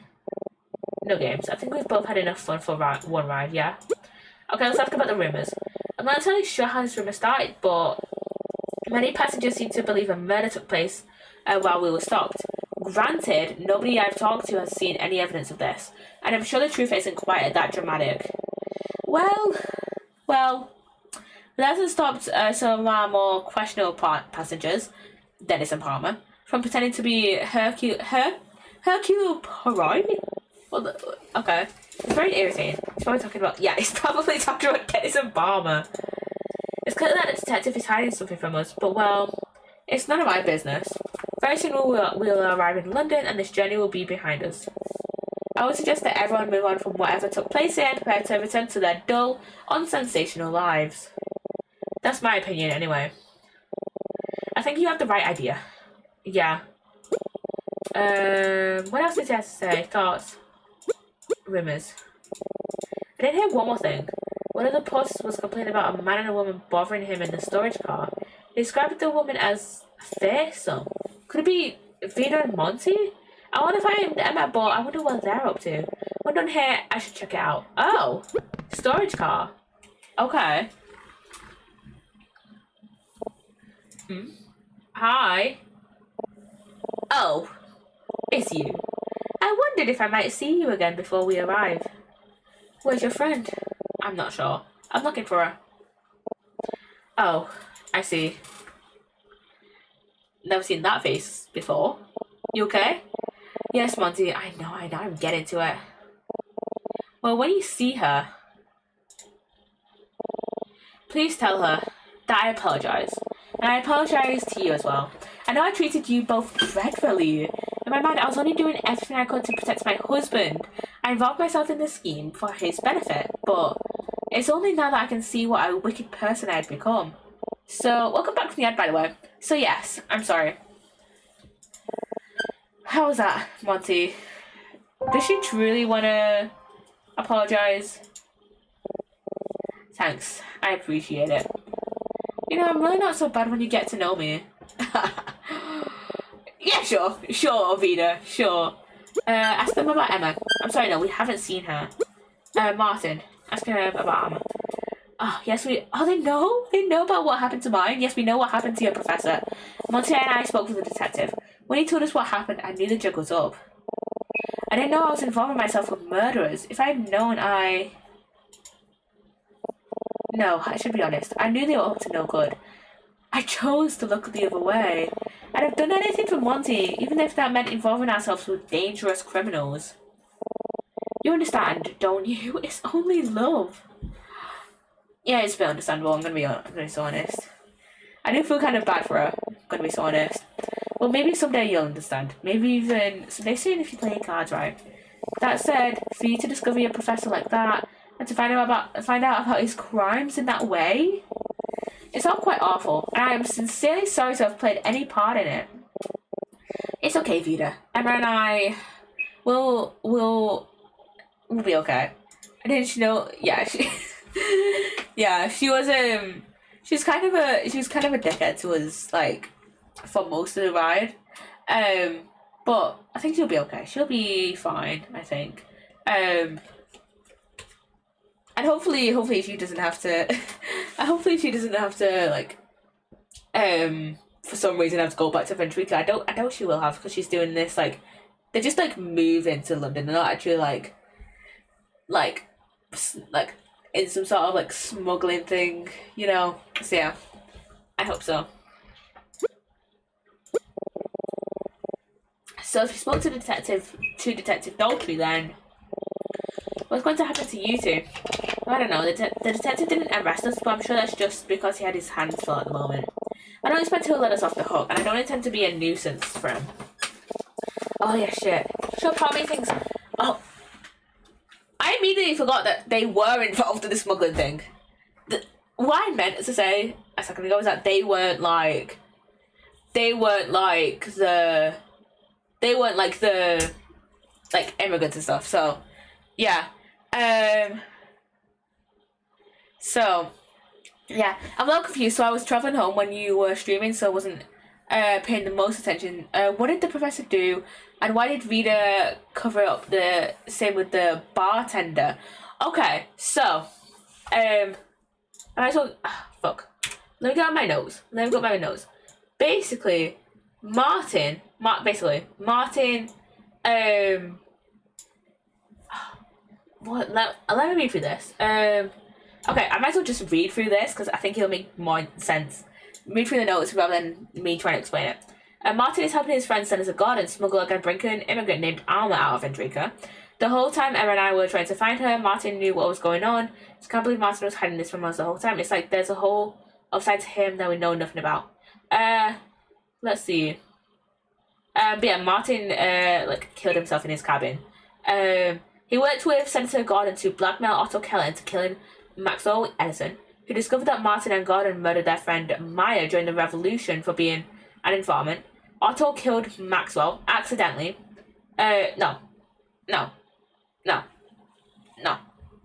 No games. I think we've both had enough fun for one ride, yeah? Okay, let's talk about the rumors. I'm not entirely sure how this rumor started, but many passengers seem to believe a murder took place while we were stopped. Granted, nobody I've talked to has seen any evidence of this, and I'm sure the truth isn't quite that dramatic. Well, that hasn't stopped some of our more questionable passengers, Dennis and Palmer, from pretending to be Hercule Poirot? Well, okay. It's very irritating. He's probably talking about... Yeah, he's probably talking about Dennis and Palmer. It's clear that the detective is hiding something from us, but, well, it's none of my business. Very soon we'll arrive in London, and this journey will be behind us. I would suggest that everyone move on from whatever took place here and prepare to return to their dull, unsensational lives. That's my opinion, anyway. I think you have the right idea. Yeah. What else did you have to say? Thoughts? Rumors. I did hear one more thing. One of the posts was complaining about a man and a woman bothering him in the storage car. They described the woman as fearsome. Could it be Vida and Monty? I wonder if I am Emma, but I wonder what they're up to. When done here, I should check it out. Oh! Storage car. Okay. Hi. Oh, it's you. I wondered if I might see you again before we arrive. Where's your friend? I'm not sure. I'm looking for her. Oh, I see. Never seen that face before. You okay? Yes, Monty, I know, I'm getting to it. Well, when you see her, please tell her that I apologize. And I apologize to you as well. I know I treated you both dreadfully. In my mind, I was only doing everything I could to protect my husband. I involved myself in the scheme for his benefit, but it's only now that I can see what a wicked person I had become. So, welcome back from the ad, by the way. So yes, I'm sorry. How was that, Monty? Does she truly want to apologize? Thanks, I appreciate it. You know, I'm really not so bad when you get to know me. Yeah, sure, Vida, sure. Ask them about Emma. I'm sorry, no, we haven't seen her. Martin, ask her about Emma. Oh, yes, they know? They know about what happened to mine? Yes, we know what happened to your professor. Monty and I spoke with the detective. When he told us what happened, I knew the jig was up. I didn't know I was involving myself with murderers. If I had known, No, I should be honest. I knew they were up to no good. I chose to look the other way. I'd have done anything for Monty, even if that meant involving ourselves with dangerous criminals. You understand, don't you? It's only love. Yeah, it's a bit understandable. I'm gonna be so honest. I do feel kind of bad for her. I'm gonna be so honest. Well, maybe someday you'll understand. Maybe even someday soon if you play your cards right. That said, for you to discover your professor like that and to find out about his crimes in that way, it's all quite awful, and I am sincerely sorry to have played any part in it. It's okay, Vida. Emma and I will be okay. I didn't know. Yeah, yeah, she was kind of a dickhead to us, like, for most of the ride. But I think she'll be okay. She'll be fine, I think. And hopefully she doesn't have to hopefully she doesn't have to, like, for some reason have to go back to Ventrica. I doubt she will have, because she's doing this, like, they just, like, move into London. They're not actually like in some sort of, like, smuggling thing, you know. So yeah, I hope so. So if you spoke to Detective Daltrey, then what's going to happen to you two? I don't know. The detective didn't arrest us, but I'm sure that's just because he had his hands full at the moment. I don't expect he'll let us off the hook, and I don't intend to be a nuisance for him. Oh yeah, shit. Sure, part of me thinks, oh, I immediately forgot that they were involved in the smuggling thing. What I meant to say a second ago was that they weren't like the immigrants and stuff. So yeah. So yeah, I'm a little confused. So I was traveling home when you were streaming, so I wasn't paying the most attention. What did the professor do, and why did Vida cover up the same with the bartender? Okay, so I might as well. Fuck. Let me get on my nose. Basically, Martin. What? Let me read through this. Okay, I might as well just read through this because I think it'll make more sense. Read through the notes rather than me trying to explain it. Martin is helping his friend Senator Gordon smuggle a Granbrincan immigrant named Alma out of Vendrika. The whole time Emma and I were trying to find her, Martin knew what was going on. I can't believe Martin was hiding this from us the whole time. It's like there's a whole upside to him that we know nothing about. Let's see. But yeah, Martin killed himself in his cabin. He worked with Senator Gordon to blackmail Otto Keller into killing Maxwell Edison, who discovered that Martin and Gordon murdered their friend Maya during the revolution for being an informant. Otto killed Maxwell accidentally. No.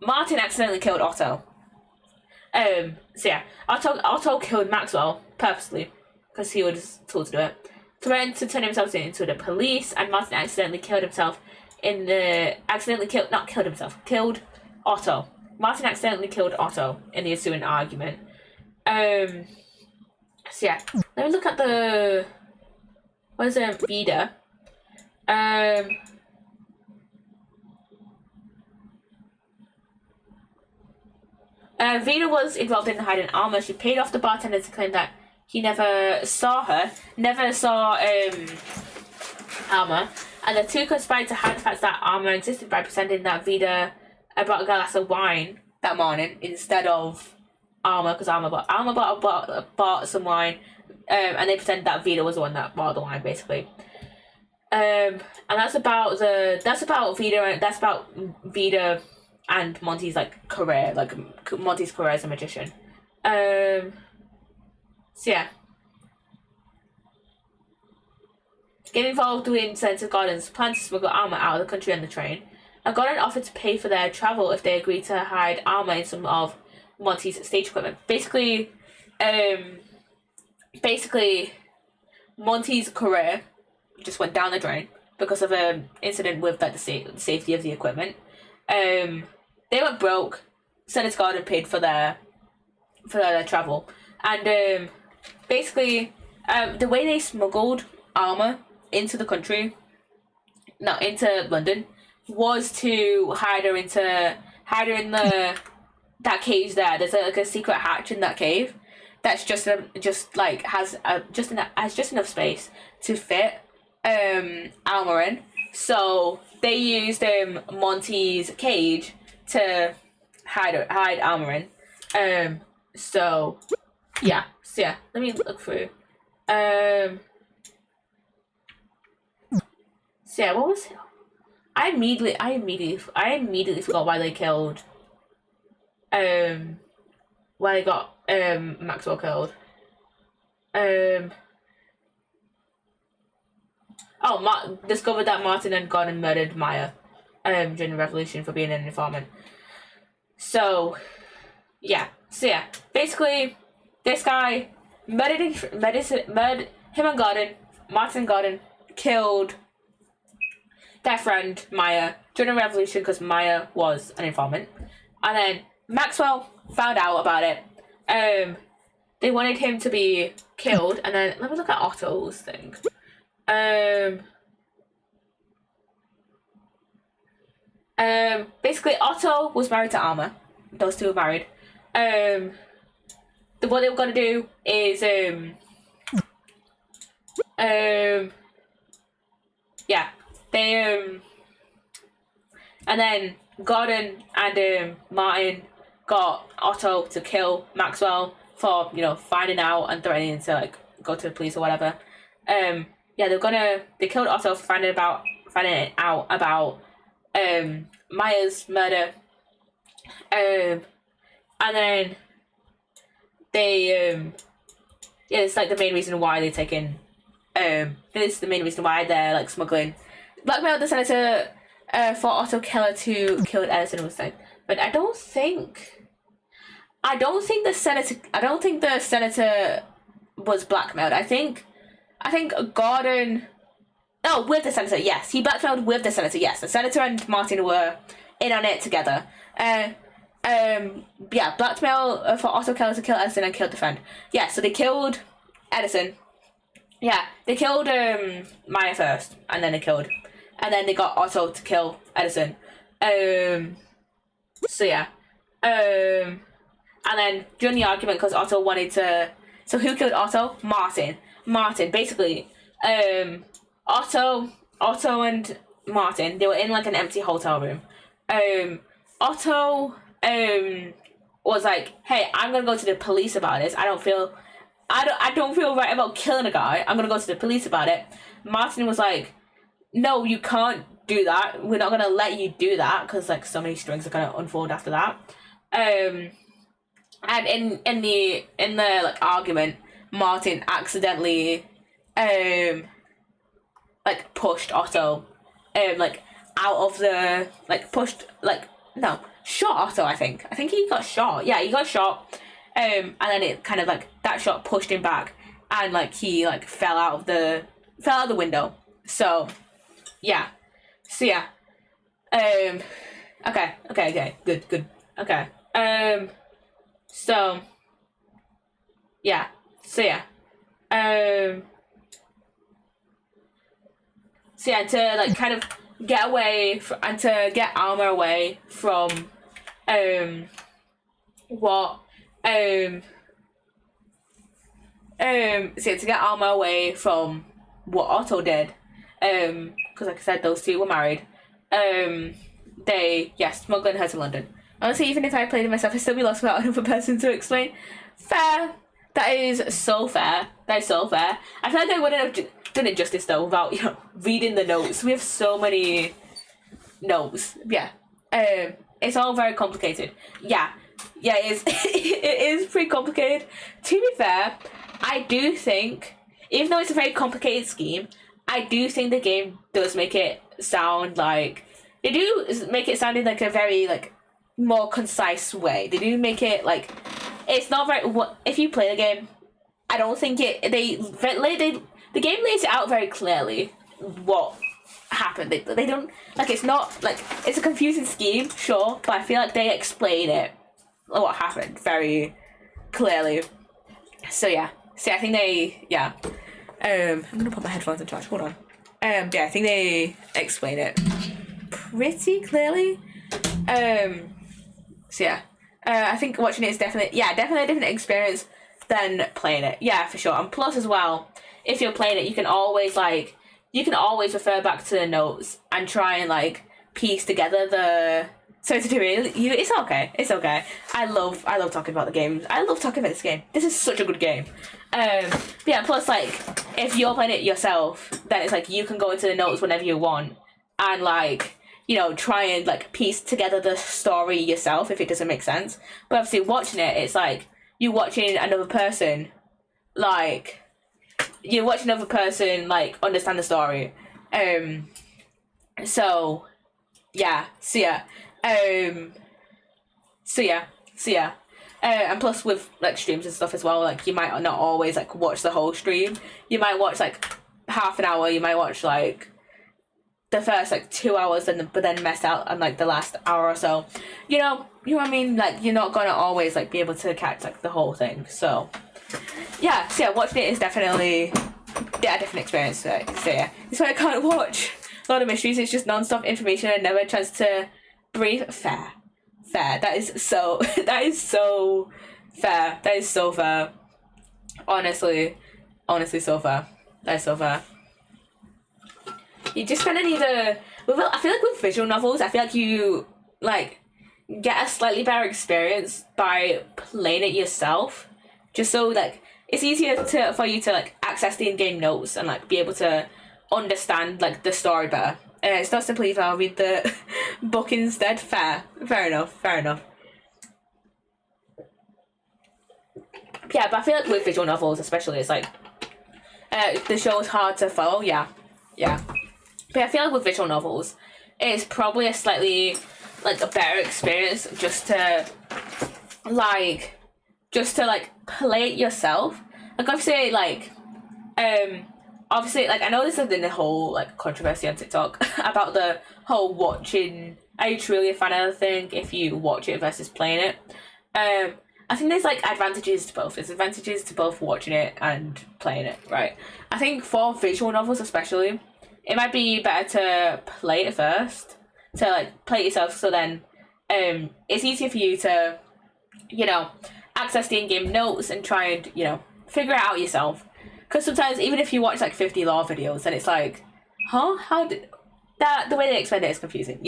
Martin accidentally killed Otto. So yeah, Otto killed Maxwell purposely because he was told to do it. Threatened to turn himself into the police, and Martin accidentally killed himself killed Otto. Martin accidentally killed Otto in the ensuing argument. So yeah, let me look at the what is it, Vida. Vida was involved in hiding armor. She paid off the bartender to claim that he never saw armor, and the two conspired to hide the fact that armor existed by pretending that Vida brought a glass of wine that morning instead of armor, because bought some wine, and they pretended that Vida was the one that bought the wine, basically. And that's about Vida and Monty's like career, like Monty's career as a magician. So yeah, get involved in Senator Gordon's plan to smuggle armor out of the country on the train. And Gordon offered to pay for their travel if they agreed to hide armor in some of Monty's stage equipment. Basically, Monty's career just went down the drain because of an incident with like the safety of the equipment. They went broke. Senator Gordon paid for their travel, and basically, the way they smuggled armor into the country, no, into London, was to hide her in that cave there. There's like a secret hatch in that cave that's just enough space to fit armor in. So they used Monty's cage to hide armor in. So yeah, let me look through. So yeah, what was it? I immediately forgot why they killed why they got Maxwell killed. Discovered that Martin and Gordon murdered Maya during the revolution for being an informant. So yeah, basically this guy murdered him and Gordon. Martin and Gordon killed their friend Maya during the revolution because Maya was an informant, and then Maxwell found out about it. They wanted him to be killed, and then let me look at Otto's thing. Basically Otto was married to Alma. Those two were married. What they were gonna do is and then Gordon and Martin got Otto to kill Maxwell for finding out and threatening to like go to the police or whatever. They killed Otto for finding out about Maya's murder. And then they it's like the main reason why they're taking this is the main reason why they're like smuggling blackmailed the senator for Otto Keller to kill Edison was like. But I don't think the senator was blackmailed. I think Gordon. Oh, with the senator, yes. He blackmailed with the senator, yes. The senator and Martin were in on it together. Blackmail for Otto Keller to kill Edison and kill the friend. Yeah, so they killed Edison. Yeah, they killed Maya first, and then they got Otto to kill Edison. And then during the argument, because Otto wanted to. So who killed Otto? Martin. Basically, Otto and Martin, they were in like an empty hotel room. Otto was like, "Hey, I'm gonna go to the police about this. I don't feel right about killing a guy. I'm gonna go to the police about it." Martin was like, "No, you can't do that. We're not gonna let you do that because like so many strings are gonna unfold after that." And in the like argument, Martin accidentally pushed Otto out of the shot Otto. I think he got shot. Yeah, he got shot. And then it kind of like that shot pushed him back, and like he like fell out of the window. So yeah. Okay. Good. Okay. So yeah, to like kind of get away and to get armor away from what so yeah, to get armor away from what Otto did, because like I said, those two were married. They smuggling her to London. Honestly, even if I played it myself, I'd still be lost without another person to explain. Fair. That is so fair. That is so fair. I feel like I wouldn't have done it justice though without reading the notes. We have so many notes. Yeah. It's all very complicated. Yeah, it is. It is pretty complicated. To be fair, I do think, even though it's a very complicated scheme, I do think the game does make it sound like they do make it sound in like a very like more concise way. They do make it like it's not very. What if you play the game? I don't think they the game lays it out very clearly what happened. They don't like it's not like it's a confusing scheme, sure, but I feel like they explain it what happened very clearly. So yeah, I think they I'm gonna put my headphones in charge. Hold on. I think they explain it pretty clearly. So yeah, I think watching it is definitely a different experience than playing it. Yeah, for sure. And plus as well, if you're playing it, you can always refer back to the notes and try and like piece together the. So to do it, it's okay. It's okay. I love talking about the games. I love talking about this game. This is such a good game. But yeah, plus like if you're playing it yourself, then it's like you can go into the notes whenever you want and like try and like piece together the story yourself if it doesn't make sense. But obviously watching it, it's like you watching another person like understand the story. So yeah. And plus with like streams and stuff as well, like you might not always like watch the whole stream. You might watch like half an hour. You might watch like the first like 2 hours, but then mess out on like the last hour or so. You know what I mean? Like you're not gonna always like be able to catch like the whole thing. So yeah, watching it is definitely a different experience. So yeah, that's why I can't watch a lot of mysteries. It's just non-stop information and never a chance to breathe. Fair. That is so fair. That is so fair. Honestly, so fair. That is so fair. You just kind of need I feel like with visual novels, I feel like you like get a slightly better experience by playing it yourself. Just so like it's easier for you to like access the in-game notes and like be able to understand like the story better. It's not simply if I'll read the book instead. Fair enough. Yeah, but I feel like with visual novels especially, it's like the show is hard to follow. Yeah. But I feel like with visual novels, it's probably a slightly like a better experience just to play it yourself. Like obviously like I know this has been a whole like controversy on TikTok about the whole watching. Are you truly a fan of the thing if you watch it versus playing it? I think there's like advantages to both. There's advantages to both watching it and playing it, right? I think for visual novels especially, it might be better to play it first, to like play it yourself. So then, it's easier for you to, access the in-game notes and try and figure it out yourself. Because sometimes even if you watch like 50 lore videos, then it's like, how did that? The way they explain it is confusing,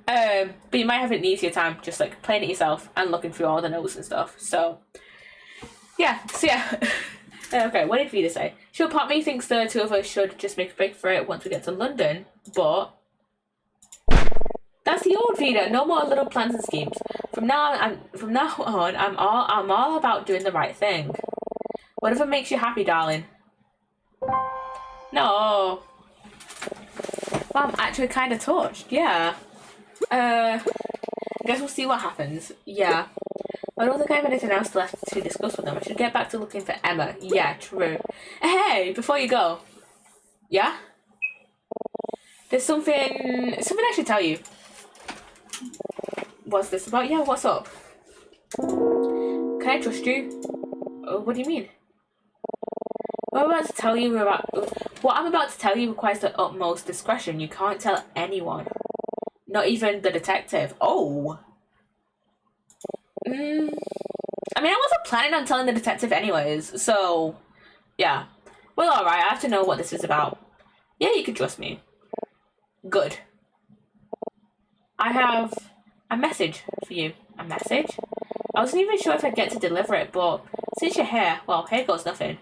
But you might have an easier time just like playing it yourself and looking through all the notes and stuff. So yeah. Okay, what did Vida say? Sure, part of me thinks the two of us should just make a break for it once we get to London, but that's the old Vida. No more little plans and schemes. From now on, I'm all about doing the right thing. Whatever makes you happy, darling. No. Well, I'm actually kind of touched. Yeah. I guess we'll see what happens. Yeah. I don't think I have anything else left to discuss with them. I should get back to looking for Emma. Yeah, true. Hey, before you go. Yeah? There's something I should tell you. What's this about? Yeah, what's up? Can I trust you? What do you mean? What I'm about to tell you requires the utmost discretion. You can't tell anyone, not even the detective. Oh. I mean, I wasn't planning on telling the detective anyways, so yeah. Well, alright, I have to know what this is about. Yeah, you can trust me. Good. I have a message for you. A message? I wasn't even sure if I'd get to deliver it, but since you're here, well, here goes nothing.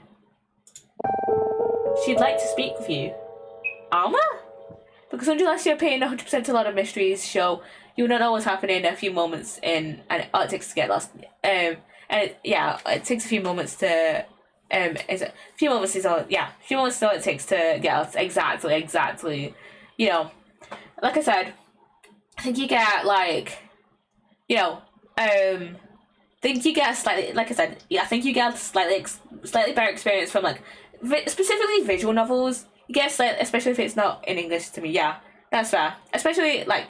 She'd like to speak with you. Alma? Because unless you're paying 100% to a lot of mysteries show, you will not know what's happening a few moments in, and all it takes to get lost. And it takes a few moments to, is it, a few moments is all, yeah, a few moments is all it takes to get lost. Exactly. You know, like I said, I think you get, like, you know, think you get a slightly, like I said, yeah, I think you get slightly better experience from, like, specifically visual novels. You get slightly, especially if it's not in English to me. Yeah, that's fair. Especially, like,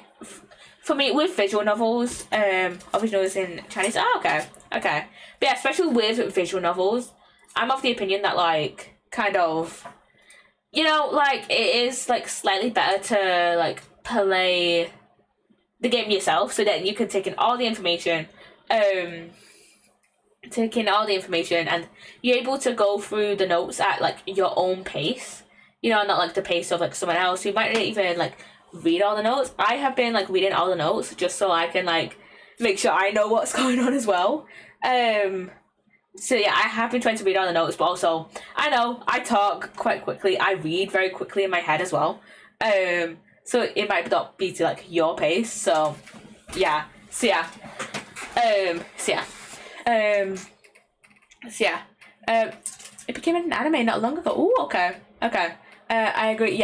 for me, with visual novels, or visual novels in Chinese. Oh, okay. But yeah, especially with visual novels, I'm of the opinion that, like, kind of, you know, like, it is, like, slightly better to, like, play the game yourself so that you can take in all the information, and you're able to go through the notes at, like, your own pace, you know, not like the pace of, like, someone else who might not even, like, read all the notes. I have been, like, reading all the notes just so I can, like, make sure I know what's going on as well. So yeah, I have been trying to read all the notes, but also I know I talk quite quickly. I read very quickly in my head as well. So it might not be to, like, your pace. So yeah. It became an anime not long ago. Oh, okay. I agree.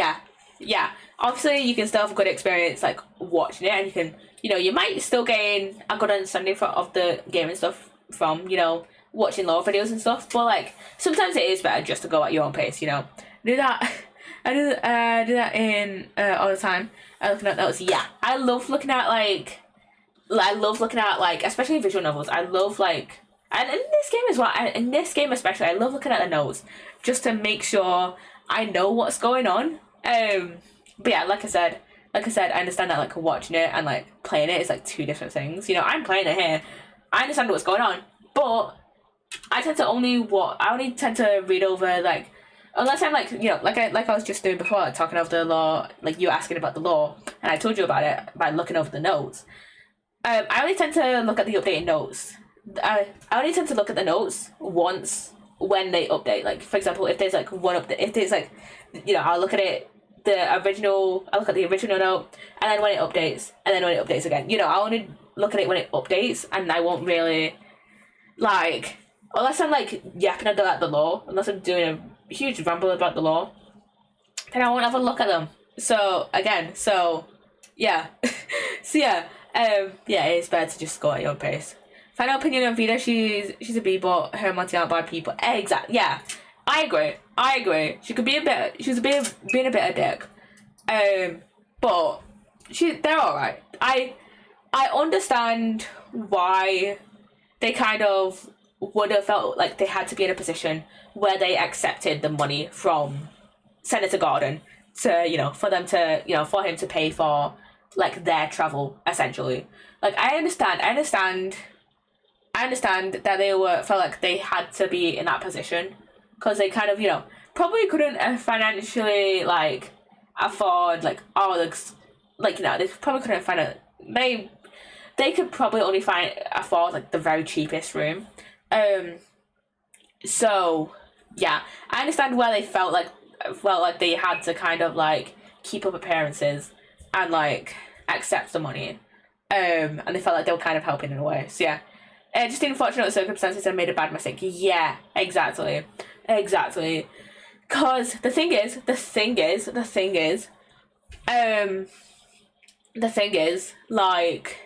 Yeah. Obviously, you can still have a good experience, like, watching it, and you can, you know, you might still gain a good understanding of the game and stuff from, you know, watching lore videos and stuff. But, like, sometimes it is better just to go at your own pace, you know. Do that. I do that in all the time. Looking at notes. Yeah, I love looking at, like, especially visual novels. I love, like, and in this game as well. In this game especially, I love looking at the notes just to make sure I know what's going on. But yeah, like I said, I understand that, like, watching it and, like, playing it is, like, two different things. You know, I'm playing it here. I understand what's going on, but I only tend to read over, like, unless I'm, like, you know, like I was just doing before, like, talking over the law, like, you asking about the law, and I told you about it by looking over the notes. I only tend to look at the updated notes. I only tend to look at the notes once when they update. Like, for example, if there's, like, one update, if there's, like, you know, I'll look at the original note, and then when it updates, and then when it updates again. You know, I only look at it when it updates, and I won't really, like, unless I'm, like, yapping about the law, unless I'm doing a huge ramble about the law, then I won't have a look at them. So yeah. Yeah, it's better to just go at your own pace. Final opinion on Vida, she's a B, but her Monty aren't bad people. Exactly. Yeah, I agree. She could be being a bit of a dick. But they're all right. I understand why they kind of would have felt like they had to be in a position where they accepted the money from Senator Gordon to, you know, for them to, you know, for him to pay for, like, their travel, essentially. Like, I understand that they felt like they had to be in that position because they kind of, you know, probably couldn't financially, like, afford, like, you know, they probably couldn't find they could probably only afford, like, the very cheapest room. So yeah, I understand where they felt like they had to kind of, like, keep up appearances and, like, accept the money. And they felt like they were kind of helping in a way. So yeah. Just in unfortunate circumstances, I made a bad mistake. Yeah, exactly. Cause the thing is, like,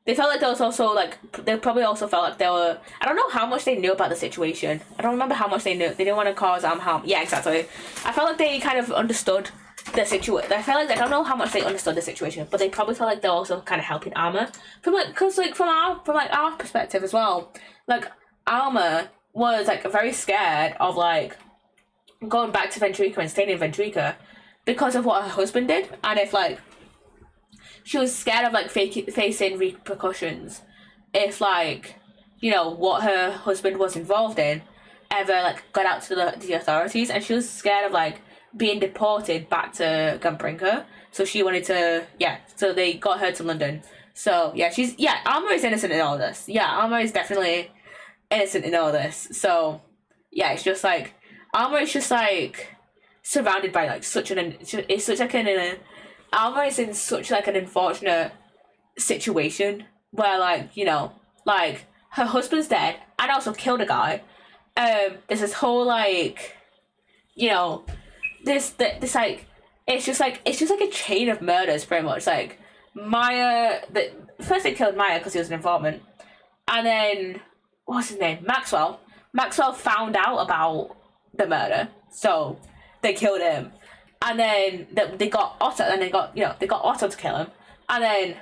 they felt like there was also, like, they probably also felt like they were, I don't know how much they knew about the situation. I don't remember how much they knew. They didn't want to cause harm. Yeah, exactly. I felt like they kind of understood the situation. I felt like, I don't know how much they understood the situation, but they probably felt like they're also kind of helping Armor. From, like, cause, like, from our perspective as well, like, Armor was, like, very scared of, like, going back to Ventrica and staying in Ventrica because of what her husband did, and if like she was scared of like facing repercussions if like what her husband was involved in ever like got out to the authorities, and she was scared of like being deported back to Gunbrinker, so she wanted to so they got her to London. So Alma is innocent in all this. Alma is definitely innocent in all this. So it's just like Alma is just like surrounded by like Alma is in such like an unfortunate situation where like her husband's dead and also killed a guy. There's this whole like this like it's just like a chain of murders pretty much. Like first they killed Maya because he was an informant, and then what's his name, Maxwell found out about the murder, so they killed him, and then they got Otto, and they got Otto to kill him, and then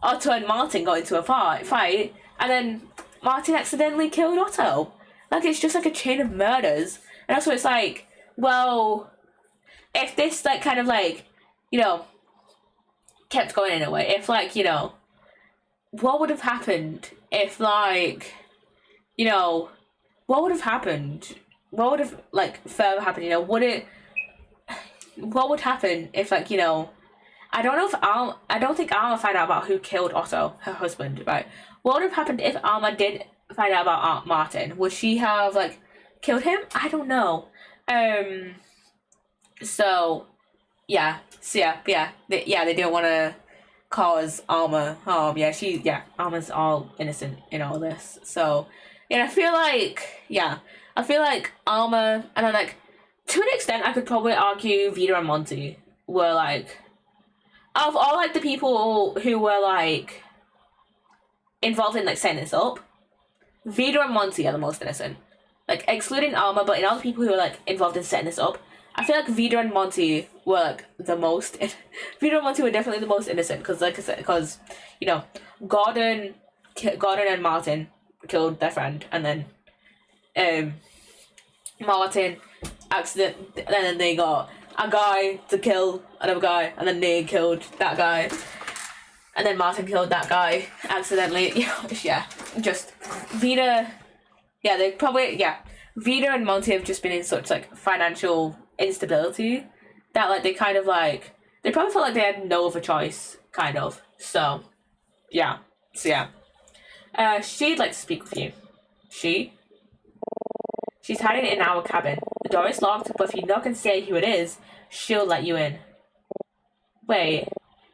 Otto and Martin got into a fight, and then Martin accidentally killed Otto. Like, it's just like a chain of murders, and also it's like, well, if this like kind of like kept going in a way, if like what would have happened if like what would have happened? What would have like further happened? What would happen if like I don't think Alma found out about who killed Otto, her husband, right? What would have happened if Alma did find out about Aunt Martin? Would she have like killed him? I don't know. They didn't want to cause Alma harm. Alma's all innocent in all this. So I feel like Alma, and then like to an extent I could probably argue Vita and Monty were like, out of all like the people who were like involved in like setting this up, Vita and Monty are the most innocent. Like excluding Alma, but in all the people who were like involved in setting this up, I feel like Vita and Monty were like the most. Vita and Monty were definitely the most innocent because, like I said, Gordon and Martin killed their friend, and then Martin and then they got a guy to kill another guy, and then they killed that guy, and then Martin killed that guy accidentally. Just Vita. They probably Vita and Monty have just been in such like financial instability that like they kind of like they probably felt like they had no other choice, kind of. She'd like to speak with you. She's hiding in our cabin. The door is locked, but if you knock and say who it is, she'll let you in. Wait,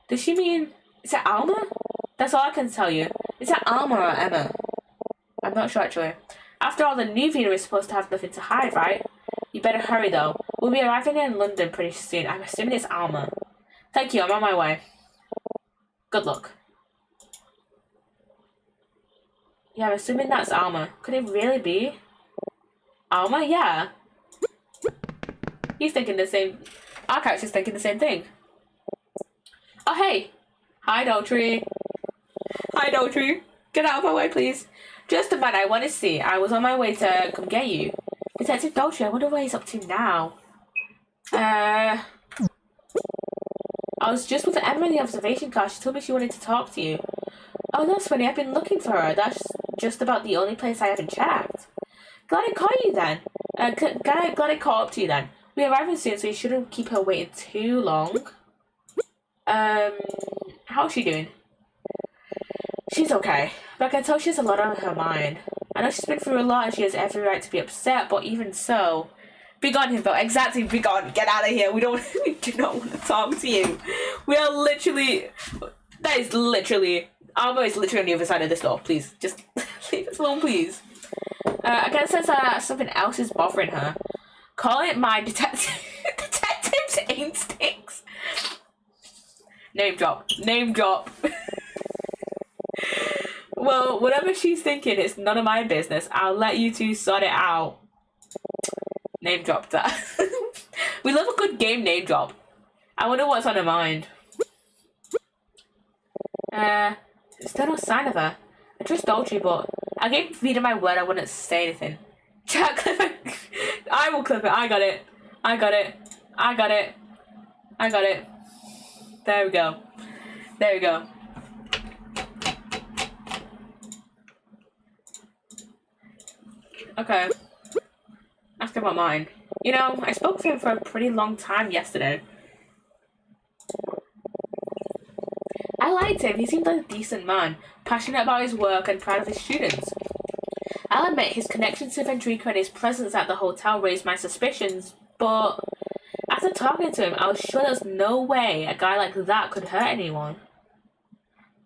does she mean is it Alma? That's all I can tell you. Is it Alma or Emma? I'm not sure actually. After all, the new Vita is supposed to have nothing to hide, right? You better hurry though. We'll be arriving in London pretty soon. I'm assuming it's Alma. Thank you, I'm on my way. Good luck. I'm assuming that's Alma. Could it really be Alma? Yeah. He's thinking the same. Our character's thinking the same thing. Oh, hey. Hi, Daltrey. Get out of my way, please. Just a man I want to see. I was on my way to come get you. Detective Daltrey, I wonder what he's up to now. I was just with Emma in the observation car. She told me she wanted to talk to you. Oh, that's funny. I've been looking for her. That's just about the only place I haven't checked. Glad I caught you then. Glad I caught up to you then. We're arriving soon, so you shouldn't keep her waiting too long. How's she doing? She's okay, but I can tell she has a lot on her mind. I know she's been through a lot and she has every right to be upset, but even so... Begone, Himbo. Exactly, begone. Get out of here. We do not want to talk to you. We are literally... That is literally... Alma is literally on the other side of this door. Please, just leave us alone, please. I guess there's something else is bothering her. Call it my detective's instincts. Name drop. Well, whatever she's thinking, it's none of my business. I'll let you two sort it out. Name drop that. We love a good game name drop. I wonder what's on her mind. Still no sign of her. I trust Daltrey, but I gave Vita my word I wouldn't say anything. Chat clip. I will clip it. I got it. I got it. I got it. I got it. There we go. There we go. Okay. Ask about mine. You know, I spoke to him for a pretty long time yesterday. I liked him. He seemed like a decent man, passionate about his work and proud of his students. I'll admit his connection to Vendrico and his presence at the hotel raised my suspicions, but after talking to him, I was sure there's no way a guy like that could hurt anyone.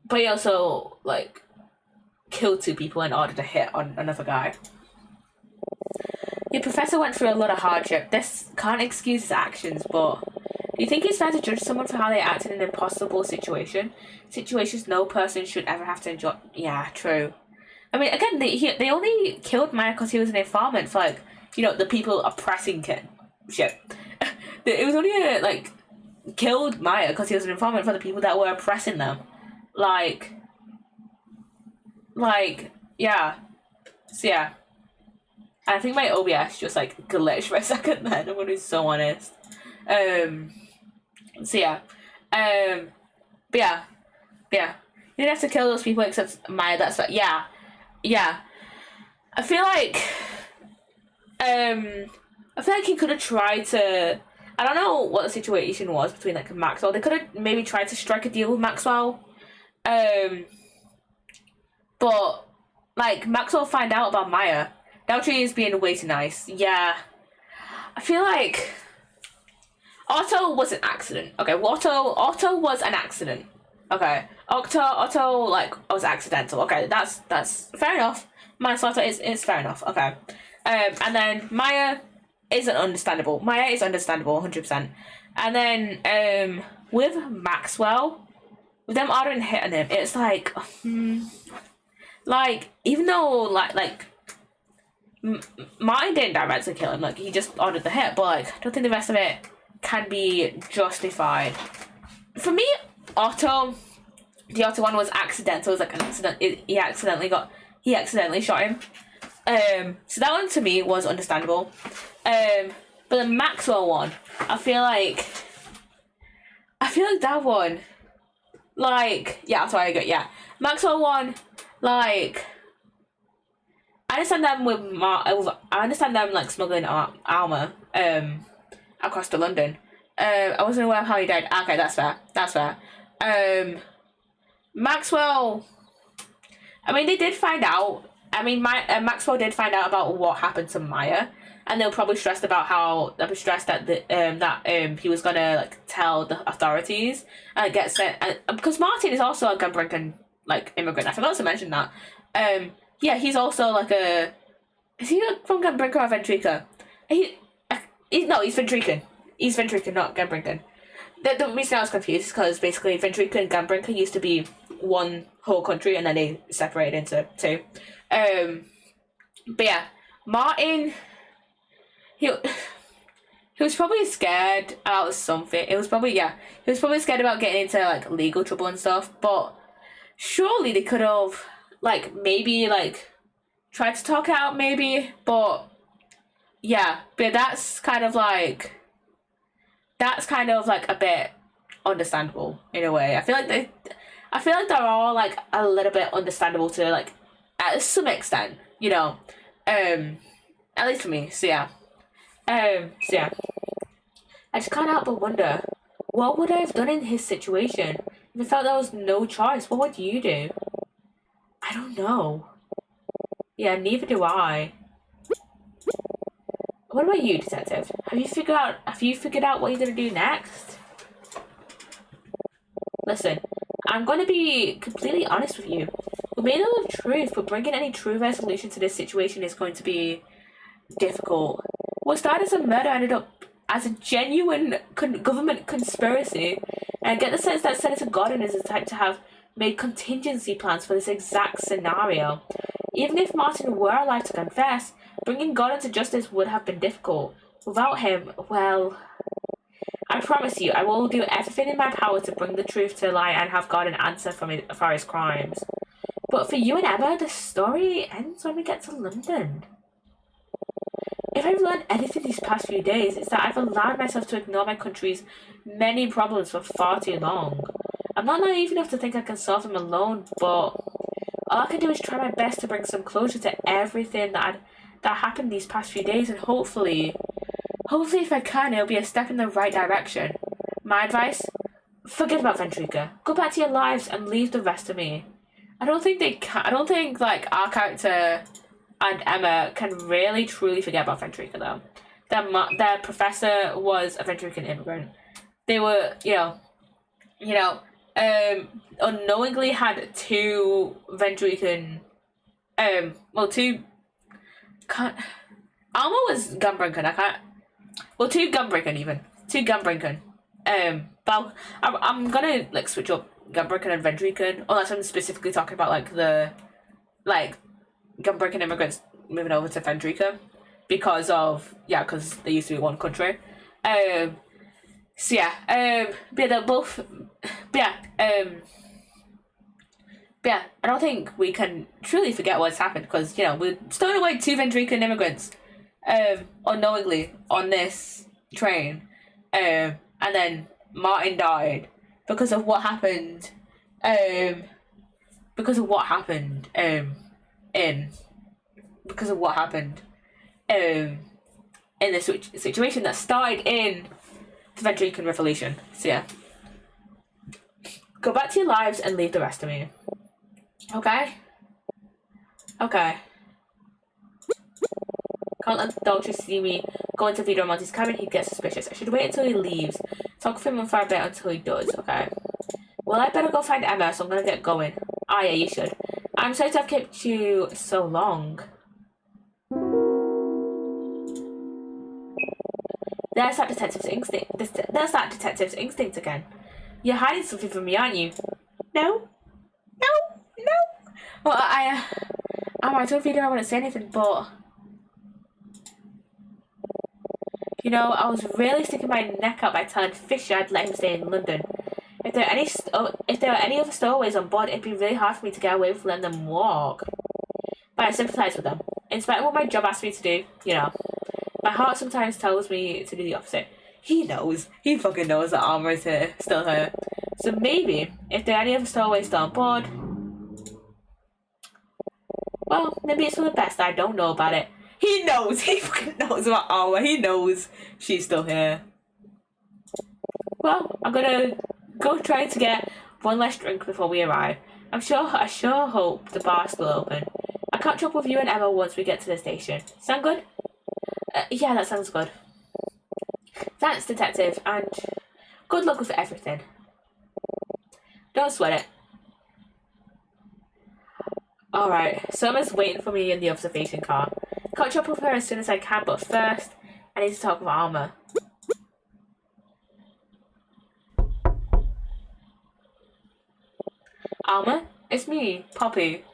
But he also, like, killed 2 people in order to hit on another guy. Your professor went through a lot of hardship. This can't excuse his actions, but do you think it's fair to judge someone for how they act in an impossible situation? Situations no person should ever have to enjoy. Yeah, true. I mean, again, they only killed Maya because he was an informant for, like, you know, the people oppressing him. Shit. It was only, killed Maya because he was an informant for the people that were oppressing them. Like, yeah. So, yeah. I think my OBS just, like, glitched for a second then, I'm gonna be so honest. So, yeah. But yeah. Yeah. You didn't have to kill those people except Maya, that's what, yeah. Yeah. I feel like he could have tried to, I don't know what the situation was between, like, Maxwell. They could have maybe tried to strike a deal with Maxwell. But, like, Maxwell find out about Maya. Daltrey is being way too nice. Yeah. I feel like Otto was an accident. Okay, Otto was an accident. Okay. Otto, like, was accidental. Okay, that's fair enough. Manslaughter is fair enough. Okay. And then Maya isn't understandable. Maya is understandable, 100%. And then, with Maxwell, with them ordering hit on him, it's like, like, even though, like, Martin didn't directly kill him, like, he just ordered the hit, but, like, I don't think the rest of it can be justified. For me, the Otto one was accidental. It was like an accident. He accidentally shot him. So that one to me was understandable. But the Maxwell one, I feel like that one, like, yeah, that's why I got, yeah. Maxwell one, like, I understand them I understand them, like, smuggling armor across to London. I wasn't aware of how he died. Okay, that's fair. Maxwell, I mean, they did find out. I mean, Maxwell did find out about what happened to Maya, and they were probably stressed about that he was gonna, like, tell the authorities and get sent. Because Martin is also a gun-breaking, like, immigrant. I forgot to mention that. Yeah, he's also like a. Is he from Gunbrinker or Ventrica? He's Ventrican. He's Ventrican, not Gunbrinker. The reason I was confused is because basically Ventrica and Gunbrinker used to be one whole country and then they separated into 2. But yeah, Martin, he was probably scared about something. He was probably scared about getting into, like, legal trouble and stuff. But surely they could have, like, maybe, like, tried to talk it out, maybe. But yeah, but that's kind of like a bit understandable in a way. I feel like they're all, like, a little bit understandable to, like, at some extent, you know. At least for me. So yeah. I just can't help but wonder, what would I have done in his situation if I felt there was no choice? What would you do? I don't know. Yeah, neither do I. What about you, detective? Have you figured out what you're gonna do next? Listen, I'm gonna be completely honest with you. We may know the truth, but bringing any true resolution to this situation is going to be difficult. What started as a murder ended up as a genuine government conspiracy, and I get the sense that Senator Gordon is the type to have made contingency plans for this exact scenario. Even if Martin were alive to confess, bringing Gordon to justice would have been difficult. Without him, well, I promise you, I will do everything in my power to bring the truth to light and have Gordon answer for his crimes. But for you and Emma, the story ends when we get to London. If I've learned anything these past few days, it's that I've allowed myself to ignore my country's many problems for far too long. I'm not naive enough to think I can solve them alone, but all I can do is try my best to bring some closure to everything that happened these past few days, and hopefully if I can, it'll be a step in the right direction. My advice? Forget about Ventrica. Go back to your lives and leave the rest to me. I don't think they can. I don't think like our character and Emma can really truly forget about Ventrica though. Their professor was a Ventrican immigrant. They were, unknowingly had two Ventrican, two. Can't. Alma was Gunbrinken. I can't. Well, two Gunbrinken even. Two Gunbrinken. But I'm gonna like switch up Gunbrinken and Ventrican, unless I'm specifically talking about like the Gunbrinken immigrants moving over to Ventrica because they used to be one country. But they're both. I don't think we can truly forget what's happened because we're stowing away two Ventrican immigrants, unknowingly on this train, and then Martin died because of what happened. Because of what happened. In this situation that started in the Ventrican Revolution. So yeah. Go back to your lives and leave the rest to me. Okay? Okay. Can't let the doctor see me go into Vito Monte's cabin, he'd get suspicious. I should wait until he leaves. Talk with him for a bit until he does, okay? Well, I better go find Emma, so I'm gonna get going. Ah, yeah, you should. I'm sorry to have kept you so long. There's that detective's instinct again. You're hiding something from me, aren't you? No. Well, I told Vito I wouldn't say anything, but I was really sticking my neck out by telling Fisher I'd let him stay in London. If there were any other stowaways on board, it'd be really hard for me to get away with letting them walk. But I sympathise with them. In spite of what my job asked me to do, my heart sometimes tells me to do the opposite. He knows. He fucking knows that Armour is still here. So maybe, if there are any other stowaways still on board, well, maybe it's for the best I don't know about it. He knows. He fucking knows about Armour. He knows she's still here. Well, I'm gonna go try to get one last drink before we arrive. I sure hope the bar's still open. I'll catch up with you and Emma once we get to the station. Sound good? Yeah, that sounds good. Thanks, Detective, and good luck with everything. Don't sweat it. Alright, so Emma's waiting for me in the observation car. Catch up with her as soon as I can, but first, I need to talk with Alma. Alma? It's me, Poppy.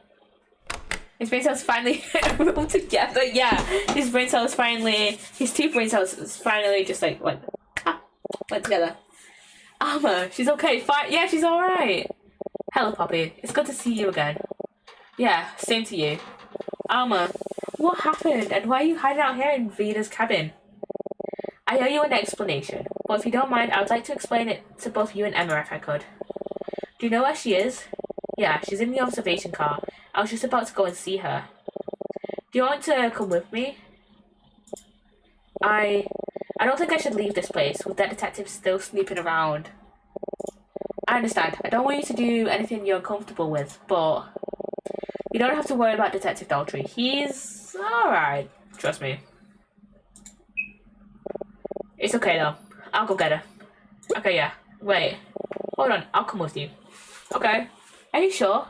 His brain cells finally rolled together. Yeah, his two brain cells finally just like went together. Alma, she's okay. Fine. Yeah, she's all right. Hello, Poppy. It's good to see you again. Yeah, same to you. Alma, what happened, and why are you hiding out here in Vida's cabin? I owe you an explanation, but if you don't mind, I would like to explain it to both you and Emma if I could. Do you know where she is? Yeah, she's in the observation car. I was just about to go and see her. Do you want to come with me? I don't think I should leave this place with that detective still snooping around. I understand. I don't want you to do anything you're uncomfortable with, but you don't have to worry about Detective Daltrey. He's alright. Trust me. It's okay though. I'll go get her. Okay, yeah. Wait. Hold on. I'll come with you. Okay. Are you sure?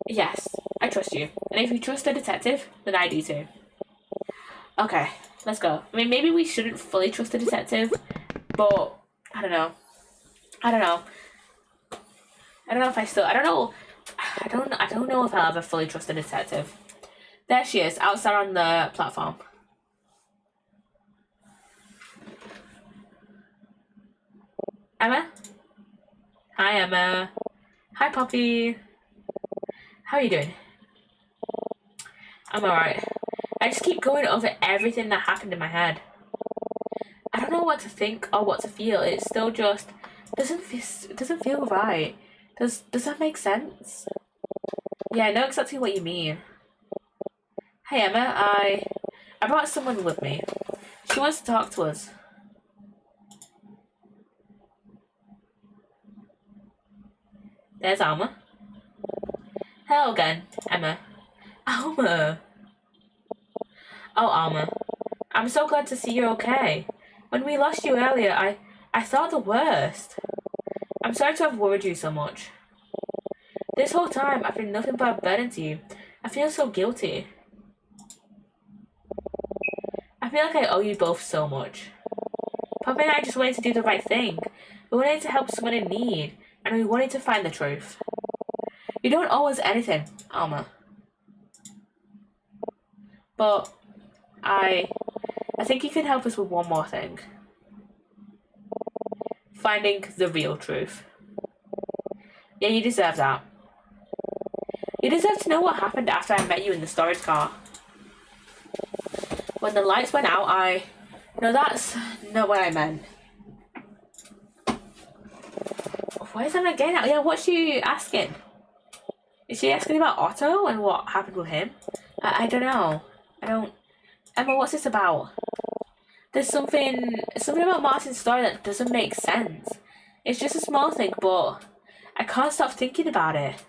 Yes, I trust you. And if you trust the detective, then I do too. Okay, let's go. I mean, maybe we shouldn't fully trust the detective, but I don't know. I don't know if I'll ever fully trust the detective. There she is, outside on the platform. Emma? Hi, Emma. Hi, Poppy. How are you doing? I'm alright. I just keep going over everything that happened in my head. I don't know what to think or what to feel. It still just doesn't feel right. Does that make sense? Yeah, I know exactly what you mean. Hey Emma, I brought someone with me. She wants to talk to us. There's Alma. Hello again, Emma. Alma. Oh, Alma. I'm so glad to see you're okay. When we lost you earlier, I thought the worst. I'm sorry to have worried you so much. This whole time, I've been nothing but a burden to you. I feel so guilty. I feel like I owe you both so much. Papa and I just wanted to do the right thing. We wanted to help someone in need, and we wanted to find the truth. You don't owe us anything, Alma. But I think you can help us with one more thing. Finding the real truth. Yeah, you deserve that. You deserve to know what happened after I met you in the storage car. When the lights went out, No, that's not what I meant. Where's Emma getting at? Yeah, what's she asking? Is she asking about Otto and what happened with him? I don't know. Emma, what's this about? There's something about Martin's story that doesn't make sense. It's just a small thing, but I can't stop thinking about it.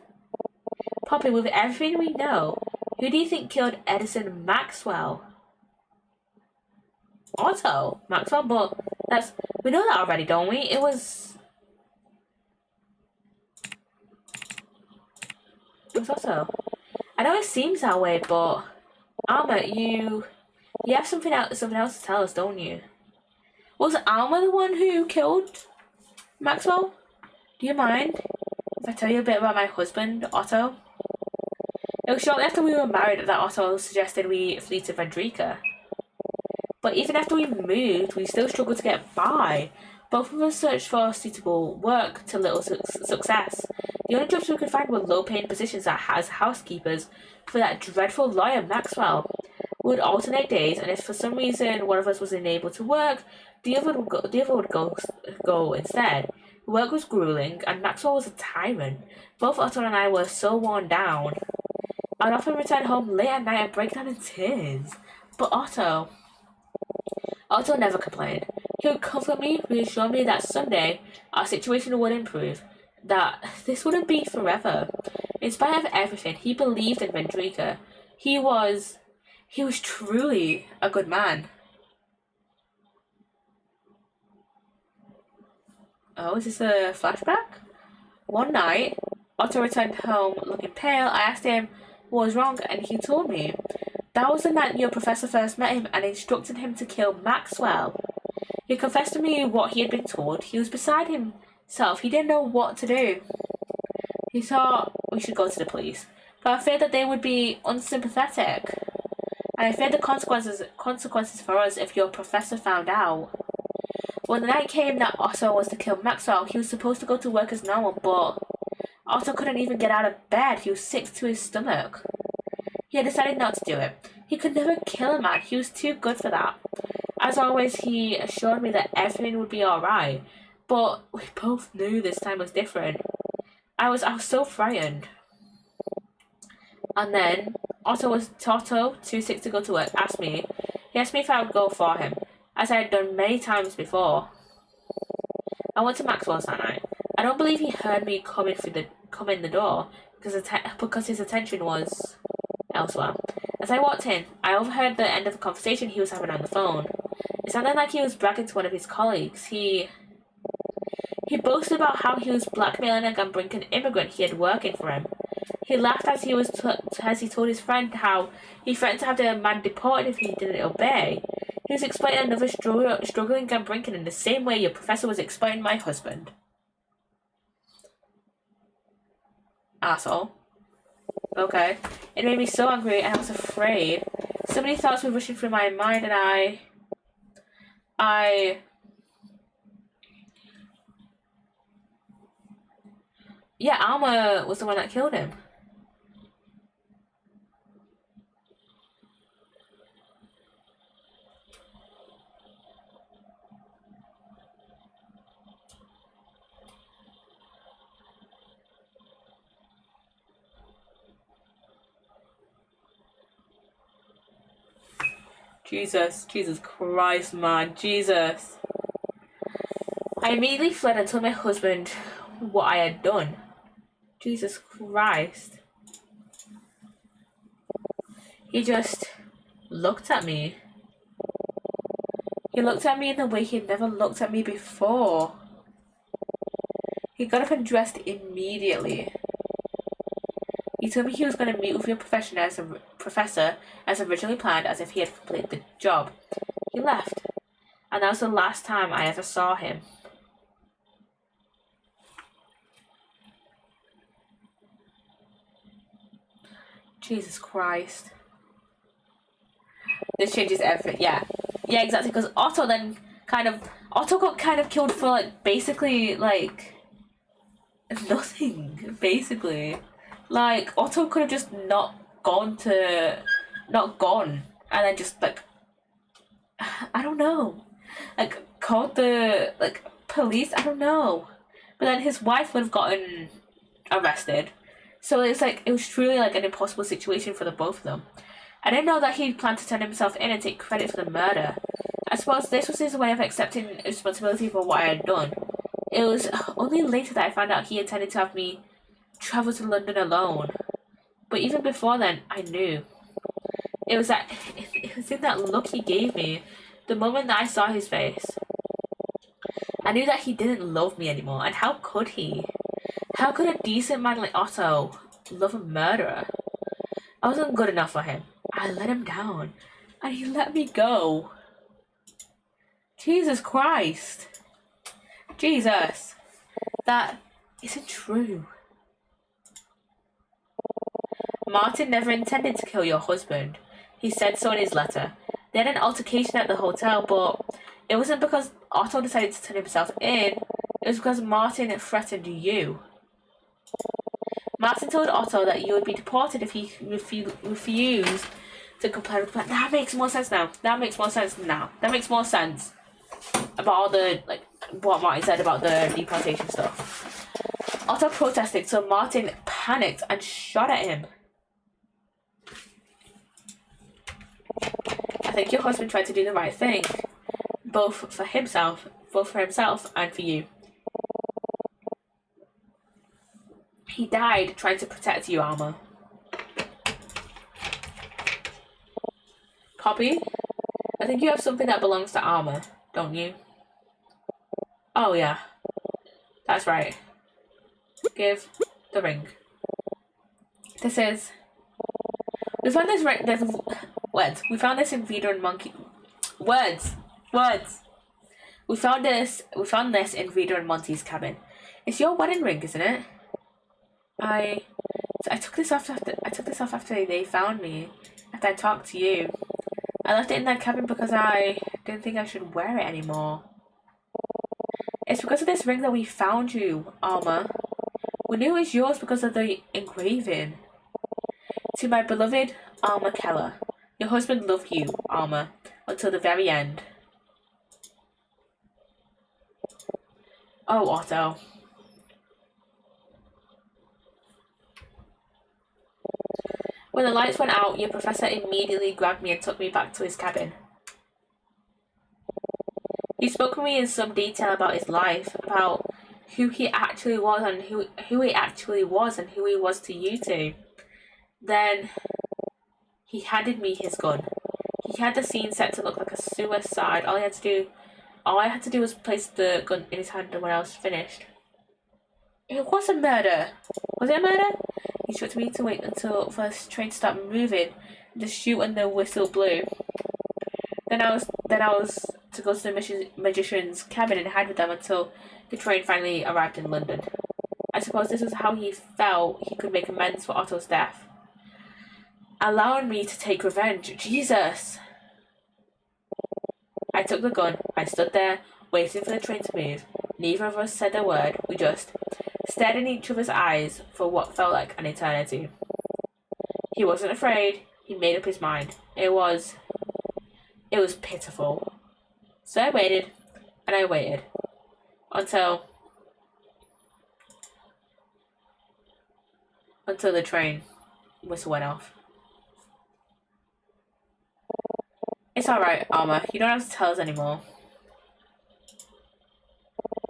Poppy, with everything we know, who do you think killed Edison Maxwell? Otto Maxwell, but we know that already, don't we? It was Otto. I know it seems that way, but Alma, you have something else to tell us, don't you? Was Alma the one who killed Maxwell? Do you mind if I tell you a bit about my husband, Otto? It was shortly after we were married that Otto suggested we flee to Vendrika. But even after we moved, we still struggled to get by. Both of us searched for suitable work to little success. The only jobs we could find were low-paying positions as housekeepers for that dreadful lawyer Maxwell. We would alternate days, and if for some reason one of us was unable to work, the other would go instead. The work was grueling, and Maxwell was a tyrant. Both Otto and I were so worn down. I'd often return home late at night and break down in tears. But Otto never complained. He would comfort me, reassure me that someday our situation would improve, that this wouldn't be forever. In spite of everything, he believed in Vendrika. He was truly a good man. Oh, is this a flashback? One night, Otto returned home looking pale. I asked him what was wrong, and he told me. That was the night your professor first met him and instructed him to kill Maxwell. He confessed to me what he had been told. He was beside himself. He didn't know what to do. He thought we should go to the police, but I feared that they would be unsympathetic. And I feared the consequences for us if your professor found out. When the night came that Otto was to kill Maxwell, he was supposed to go to work as normal, but Otto couldn't even get out of bed. He was sick to his stomach. He had decided not to do it. He could never kill a man. He was too good for that. As always, he assured me that everything would be alright, but we both knew this time was different. I was so frightened. And then Otto, too sick to go to work, He asked me if I would go for him, as I had done many times before. I went to Maxwell's that night. I don't believe he heard me come in the door because his attention was elsewhere. As I walked in, I overheard the end of the conversation he was having on the phone. It sounded like he was bragging to one of his colleagues. He boasted about how he was blackmailing a Gambrincan immigrant he had working for him. He laughed as he told his friend how he threatened to have the man deported if he didn't obey. He was exploiting another struggling Gambrincan in the same way your professor was exploiting my husband. Asshole. Okay. It made me so angry and I was afraid. So many thoughts were rushing through my mind and yeah, Alma was the one that killed him. Jesus Christ, man, Jesus. I immediately fled and told my husband what I had done. Jesus Christ. He just looked at me. He looked at me in the way he had never looked at me before. He got up and dressed immediately. He told me he was going to meet with your professor as originally planned, as if he had completed the job. He left, and that was the last time I ever saw him. Jesus Christ. This changes everything. Yeah, exactly. Because Otto got kind of killed for like basically like nothing. Basically, like Otto could have just not gone, and then just like I don't know, like called the like police. I don't know, but then his wife would have gotten arrested. So it's like it was truly like an impossible situation for the both of them. I didn't know that he planned to turn himself in and take credit for the murder. I suppose this was his way of accepting responsibility for what I had done. It was only later that I found out he intended to have me travel to London alone. But even before then, I knew. It was in that look he gave me, the moment that I saw his face. I knew that he didn't love me anymore, and how could he? How could a decent man like Otto love a murderer? I wasn't good enough for him. I let him down, and he let me go. Jesus Christ. Jesus. That isn't true. Martin never intended to kill your husband. He said so in his letter. They had an altercation at the hotel, but it wasn't because Otto decided to turn himself in. It was because Martin threatened you. Martin told Otto that you would be deported if he refused to comply with the plan. That makes more sense now. That makes more sense about all the, like, what Martin said about the deportation stuff. Otto protested, so Martin panicked and shot at him. I think your husband tried to do the right thing, both for himself and for you. He died trying to protect you, Alma. Poppy, I think you have something that belongs to Alma, don't you? Oh yeah, that's right. Give the ring. This is... We found this ring... Words. We found this in Vida and Monkey... Words. We found this in Vida and Monty's cabin. It's your wedding ring, isn't it? I took this off after they found me. After I talked to you. I left it in their cabin because I didn't think I should wear it anymore. It's because of this ring that we found you, Alma. We knew it was yours because of the engraving. To my beloved Alma Keller. Your husband loved you, Alma, until the very end. Oh, Otto. When the lights went out, your professor immediately grabbed me and took me back to his cabin. He spoke to me in some detail about his life, about who he actually was and who he was to you two. Then he handed me his gun. He had the scene set to look like a suicide. All I had to do was place the gun in his hand when I was finished. It was a murder. Was it a murder? He instructed me to wait until first train stopped moving, to shoot when the whistle blew. Then I was to go to the magician's cabin and hide with them until the train finally arrived in London. I suppose this was how he felt he could make amends for Otto's death. Allowing me to take revenge. Jesus! I took the gun. I stood there, waiting for the train to move. Neither of us said a word. We just stared in each other's eyes for what felt like an eternity. He wasn't afraid. He made up his mind. It was pitiful. So I waited, and I waited, until the train whistle went off. It's alright, Alma. You don't have to tell us anymore.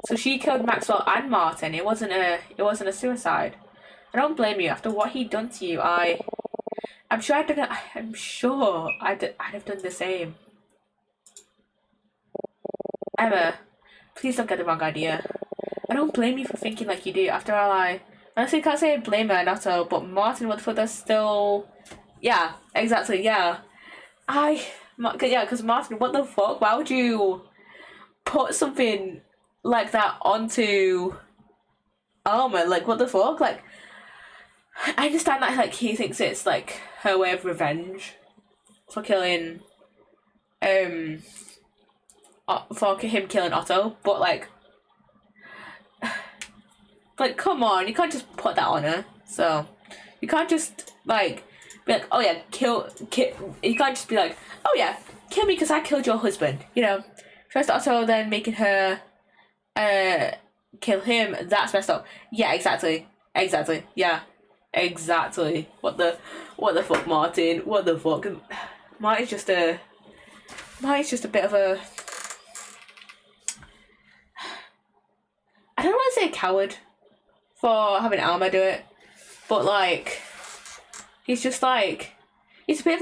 So she killed Maxwell and Martin. It wasn't a suicide. I don't blame you. After what he'd done to you, I'm sure I'd have done the same. Emma, please don't get the wrong idea. I don't blame you for thinking like you do. After all, I honestly can't say I blame her, not all, but Martin Woodford is still. Yeah, exactly. Yeah, because Martin, what the fuck? Why would you put something like that onto Alma? Like, what the fuck? Like, I understand that like he thinks it's like her way of revenge for killing, for him killing Otto, but like come on, you can't just put that on her. So you can't just like be like, oh yeah, kill. You can't just be like, oh yeah, kill me because I killed your husband. You know, first Otto, then making her kill him. That's messed up. Yeah, exactly. Yeah, exactly. What the fuck, Martin? What the fuck? Martin's just a bit of a. I don't want to say a coward for having Alma do it, but like, he's a bit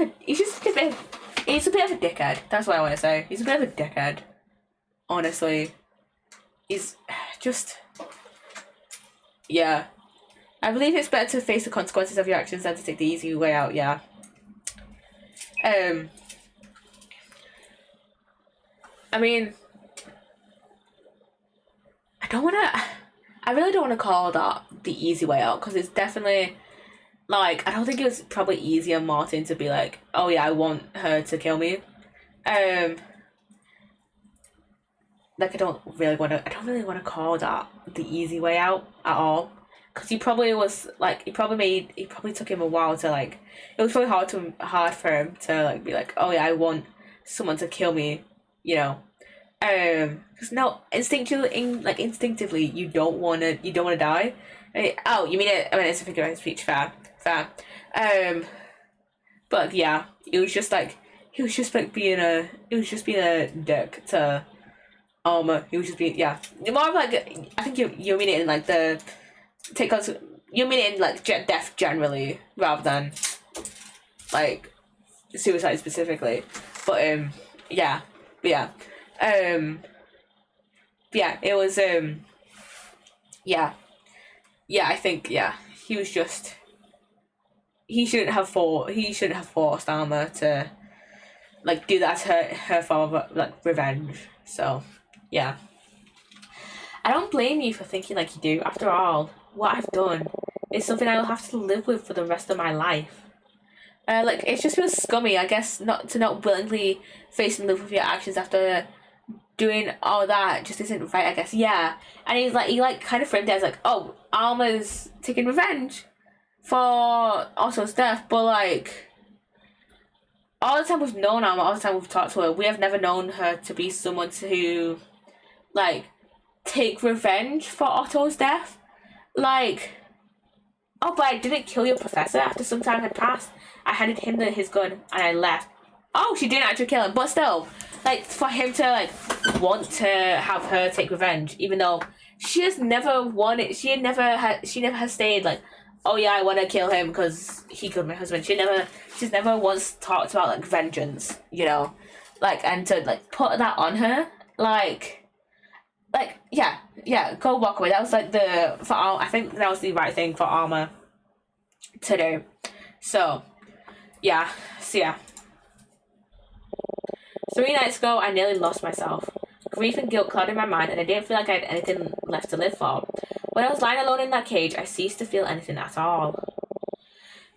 of a dickhead. That's what I want to say. He's a bit of a dickhead. Honestly, he's just, yeah. I believe it's better to face the consequences of your actions than to take the easy way out. Yeah. I mean, I really don't want to call that the easy way out, because it's definitely, like, I don't think it was probably easier Martin to be like, oh yeah, I want her to kill me. Like, I don't really want to call that the easy way out at all. Because he probably took him a while to, like, it was really hard for him to, like, be like, oh yeah, I want someone to kill me, you know. Because no, instinctively, you don't want to die. Oh, you mean it? I mean, it's a figure of speech. Fair. But yeah, it was just being a dick to Alma. He was just being, yeah, more of like, I think you mean it in like the you mean it in like death generally rather than like suicide specifically. But yeah. Yeah, it was I think he was just, he shouldn't have forced Alma to like do that to her form of like revenge. So yeah, I don't blame you for thinking like you do. After all, what I've done is something I will have to live with for the rest of my life. Like, it just feels scummy, I guess, not willingly face and live with your actions after doing all that just isn't right, I guess. Yeah. And he kind of framed it as like, oh, Alma's taking revenge for Otto's death, but like, all the time we've known Alma, all the time we've talked to her, we have never known her to be someone to like take revenge for Otto's death. Like, oh, but I didn't kill your professor. After some time had passed, I handed him his gun and I left. Oh, she didn't actually kill him, but still, like, for him to like want to have her take revenge, even though she has never wanted, she never has stayed like, oh yeah, I want to kill him because he killed my husband. She's never once talked about like vengeance, you know, like, and to like put that on her, like yeah, go walk away. That was like I think that was the right thing for Alma to do. So yeah. 3 nights ago, I nearly lost myself. Grief and guilt clouded my mind, and I didn't feel like I had anything left to live for. When I was lying alone in that cage, I ceased to feel anything at all.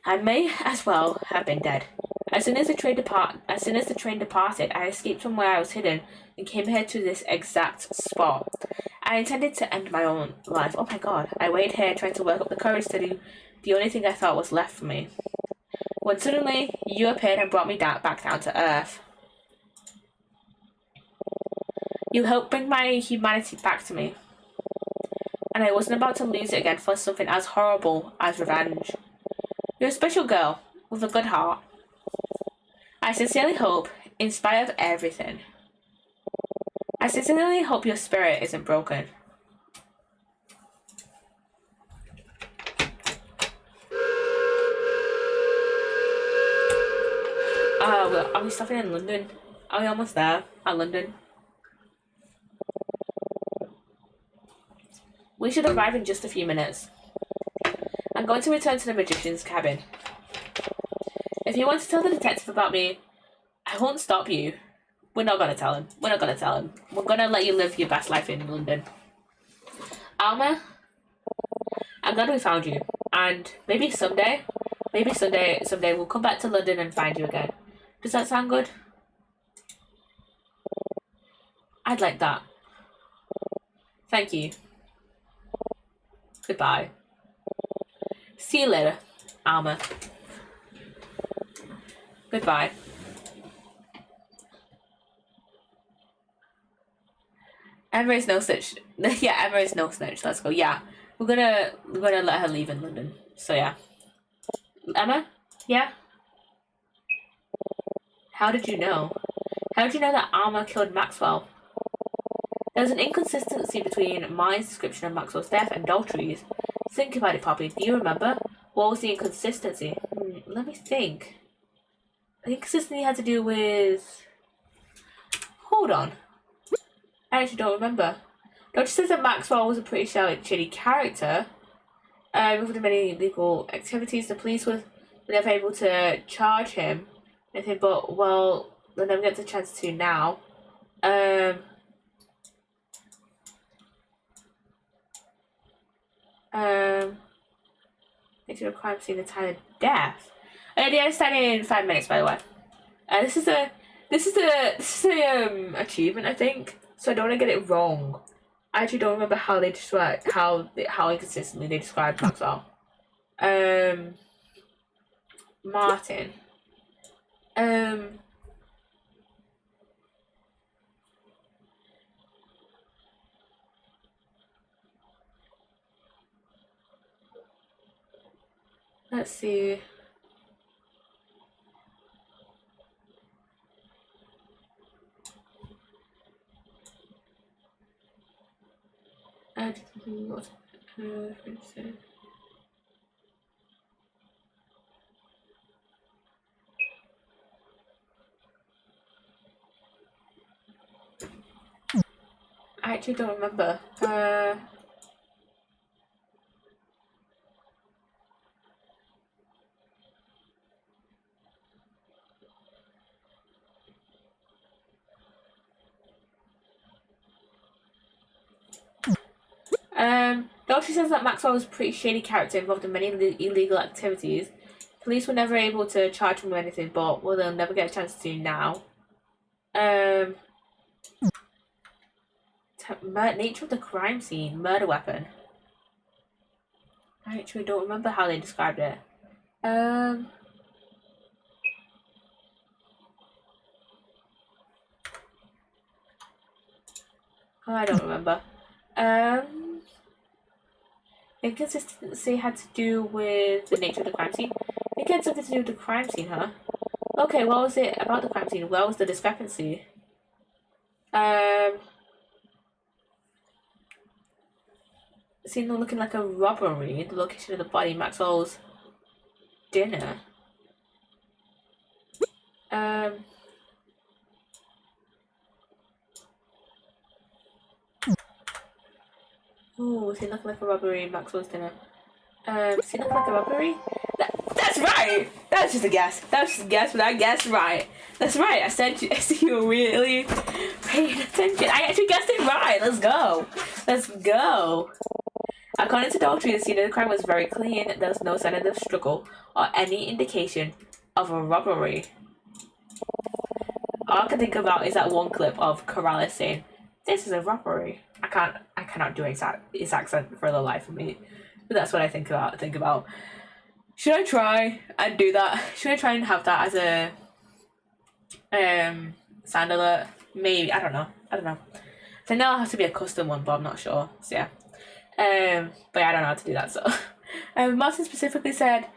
I may as well have been dead. As soon as the train departed, I escaped from where I was hidden and came here to this exact spot. I intended to end my own life. Oh my god. I waited here trying to work up the courage to do the only thing I thought was left for me. When suddenly, you appeared and brought me back down to earth. You helped bring my humanity back to me. And I wasn't about to lose it again for something as horrible as revenge. You're a special girl with a good heart. I sincerely hope In spite of everything, I sincerely hope your spirit isn't broken. Are we stopping in London? Are we almost there at London? We should arrive in just a few minutes. I'm going to return to the magician's cabin. If you want to tell the detective about me, I won't stop you. We're not gonna tell him. We're not gonna tell him. We're gonna let you live your best life in London. Alma, I'm glad we found you. And maybe someday we'll come back to London and find you again. Does that sound good? I'd like that. Thank you. Goodbye. See you later, Alma. Goodbye. Emma is no snitch. Yeah, Emma is no snitch. Let's go. Yeah, we're gonna let her leave in London. So yeah. Emma? Yeah? How did you know? How did you know that Alma killed Maxwell? There's an inconsistency between my description of Maxwell's death and Daltrey's. Think about it, Poppy. Do you remember? What was the inconsistency? Let me think. The inconsistency had to do with... Hold on. I actually don't remember. Daltrey says that Maxwell was a pretty shady character. Involved in many illegal activities. The police were never able to charge him. Anything but, well, they'll never get the chance to now. Into a crime scene, the time of death. The understanding in 5 minutes, by the way. This is a achievement, I think. So I don't want to get it wrong. I actually don't remember how they describe how inconsistently they described Maxwell. Martin. Let's see. What? I actually don't remember. Daltrey says that Maxwell was a pretty shady character involved in many illegal activities. Police were never able to charge him with anything, but well, they'll never get a chance to now. Nature of the crime scene, murder weapon. I actually don't remember how they described it. Oh, I don't remember. Inconsistency had to do with the nature of the crime scene. It had something to do with the crime scene, huh? Okay, what was it about the crime scene? Where was the discrepancy? Scene looking like a robbery. The location of the body, Maxwell's dinner. Ooh, scene looking like a robbery, Maxwell's dinner. Scene looking like a robbery? That's right! That's just a guess. That's just a guess, but I guessed right. That's right, I said you were really paying attention. I actually guessed it right. Let's go. Let's go. According to Daltrey, the scene of the crime was very clean. There was no sign of the struggle or any indication of a robbery. All I can think about is that one clip of Corrales saying, "This is a robbery." I cannot do his accent for the life of me. But that's what I think about. Should I try and do that? Should I try and have that as a sound alert? Maybe. I don't know. So now it has to be a custom one, but I'm not sure. So yeah. But yeah, I don't know how to do that. So Martin specifically said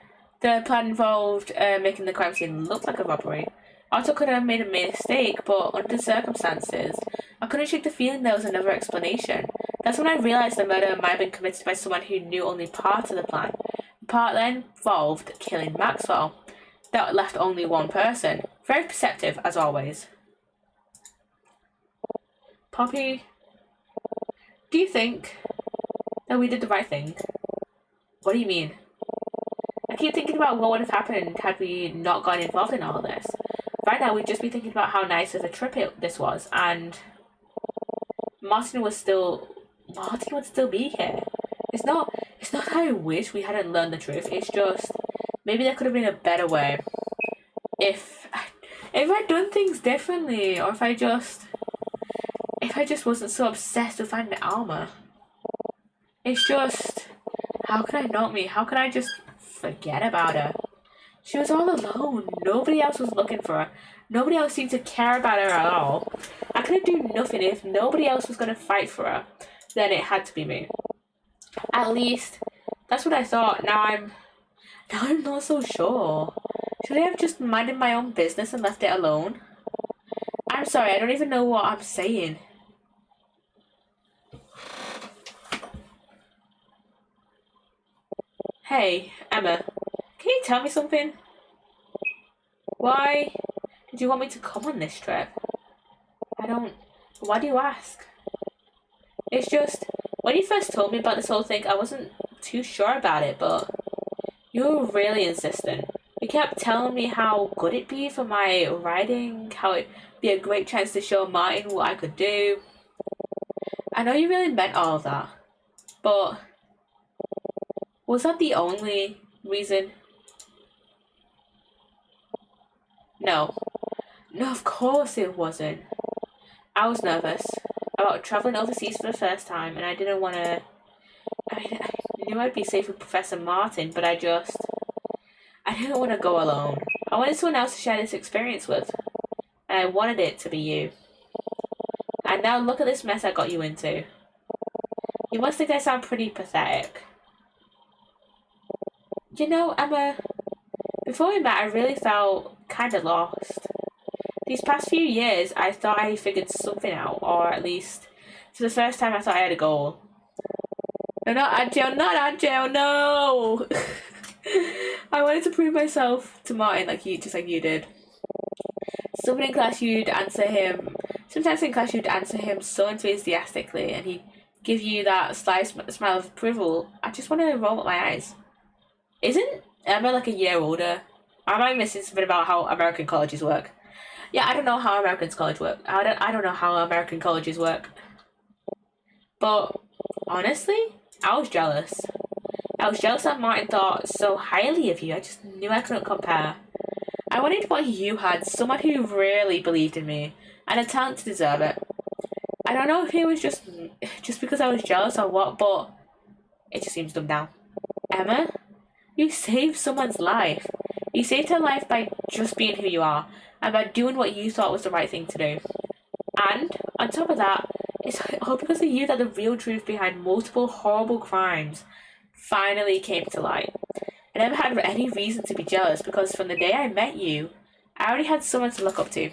the plan involved making the crime scene look like a robbery. Otto could have made a mistake, but under the circumstances, I couldn't shake the feeling there was another explanation. That's when I realised the murder might have been committed by someone who knew only part of the plan. The part that involved killing Maxwell. That left only one person. Very perceptive, as always. Poppy, do you think that we did the right thing? What do you mean? I keep thinking about what would have happened had we not gotten involved in all this. Right now, we'd just be thinking about how nice of a trip this was, and Martin would still be here. It's not that I wish we hadn't learned the truth. It's just maybe there could have been a better way if I'd done things differently, or if I just wasn't so obsessed with finding Alma. It's just, how could I not me? How could I just forget about her? She was all alone. Nobody else was looking for her. Nobody else seemed to care about her at all. I couldn't do nothing. If nobody else was going to fight for her, then it had to be me. At least, that's what I thought. Now I'm not so sure. Should I have just minded my own business and left it alone? I'm sorry, I don't even know what I'm saying. Hey, Emma, can you tell me something? Why did you want me to come on this trip? Why do you ask? It's just, when you first told me about this whole thing, I wasn't too sure about it, but you were really insistent. You kept telling me how good it'd be for my writing, how it'd be a great chance to show Martin what I could do. I know you really meant all of that, but was that the only reason? No, of course it wasn't. I was nervous about traveling overseas for the first time, and I didn't want to. I knew I'd be safe with Professor Martin, but I didn't want to go alone. I wanted someone else to share this experience with, and I wanted it to be you. And now look at this mess I got you into. You must think I sound pretty pathetic. You know, Emma, before we met, I really felt kind of lost. These past few years, I thought I figured something out, or at least, for the first time, I thought I had a goal. No, not Agile, no! I wanted to prove myself to Martin just like you did. Sometimes in class you'd answer him so enthusiastically, and he'd give you that sly smile of approval. I just want to roll up my eyes. Isn't Emma like a year older? Am I missing something about how American colleges work? Yeah, I don't know how American colleges work. I don't know how American colleges work. But honestly, I was jealous. I was jealous that Martin thought so highly of you. I just knew I couldn't compare. I wanted what you had, someone who really believed in me, and a talent to deserve it. I don't know if it was just because I was jealous or what, but it just seems dumb now. Emma, you saved someone's life. You saved her life by just being who you are, and by doing what you thought was the right thing to do. And, on top of that, it's all because of you that the real truth behind multiple horrible crimes finally came to light. I never had any reason to be jealous because from the day I met you, I already had someone to look up to.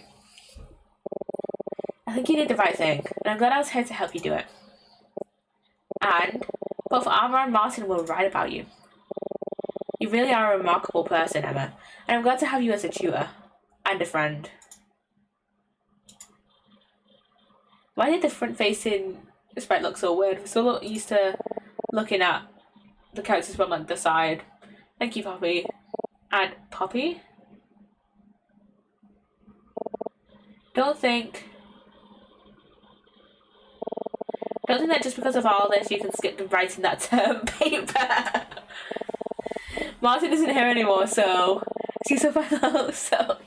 I think you did the right thing, and I'm glad I was here to help you do it. And both Alma and Martin were right about you. You really are a remarkable person, Emma, and I'm glad to have you as a tutor and a friend. Why did the front-facing sprite look so weird? We're so used to looking at the characters from like the side. Thank you, Poppy. And Poppy? Don't think that just because of all this you can skip to writing that term paper. Martin isn't here anymore, so she's so final. So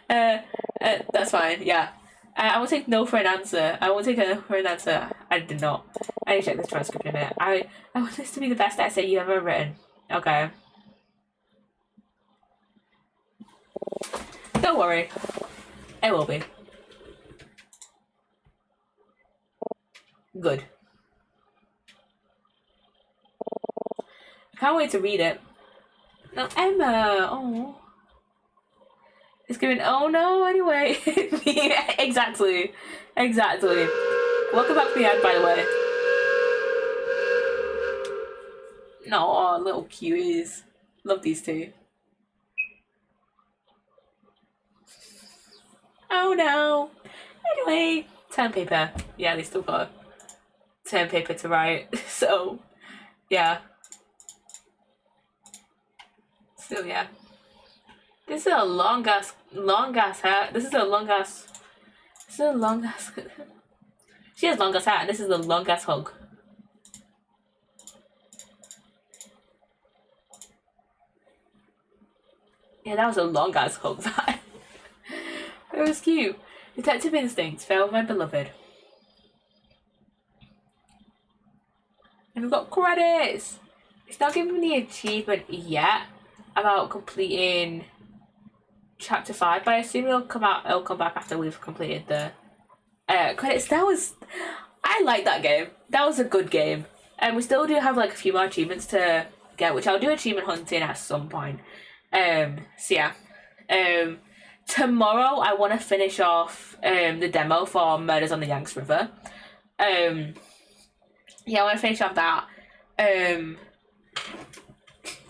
that's fine. Yeah, I will take no for an answer. I will take a no for an answer. I did not. I need to check this transcript in a minute. I want this to be the best essay you've ever written. Okay. Don't worry, it will be. Good. I can't wait to read it. No, Emma. Oh. It's giving, oh no, anyway. Exactly. Exactly. Welcome back to the ad, by the way. No, little cuties. Love these two. Oh no. Anyway, term paper. Yeah, they still got term paper to write. So, yeah. So, yeah. This is a long ass hair. This is a long ass. She has long ass hair, and this is a long ass hug. Yeah, that was a long ass hug. It was cute. Detective Instinct, Farewell My Beloved. And we've got credits. It's not giving me the achievement yet about completing chapter 5, but I assume it'll come back after we've completed the credits. I like that game. That was a good game. And we still do have like a few more achievements to get, which I'll do achievement hunting at some point. So yeah. Tomorrow I want to finish off the demo for Murders on the Yanks River. Yeah, I want to finish off that.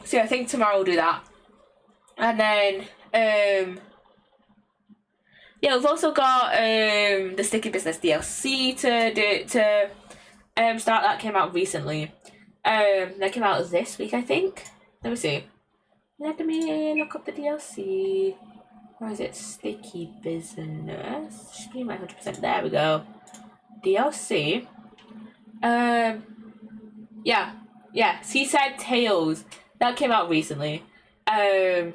So yeah, I think tomorrow we'll do that. And then yeah, we've also got the Sticky Business DLC to start. That came out recently. That came out this week, I think. Let me see. Let me look up the DLC. Or is it Sticky Business? Should be my 100%. There we go. DLC. Yeah. Seaside Tales. That came out recently. So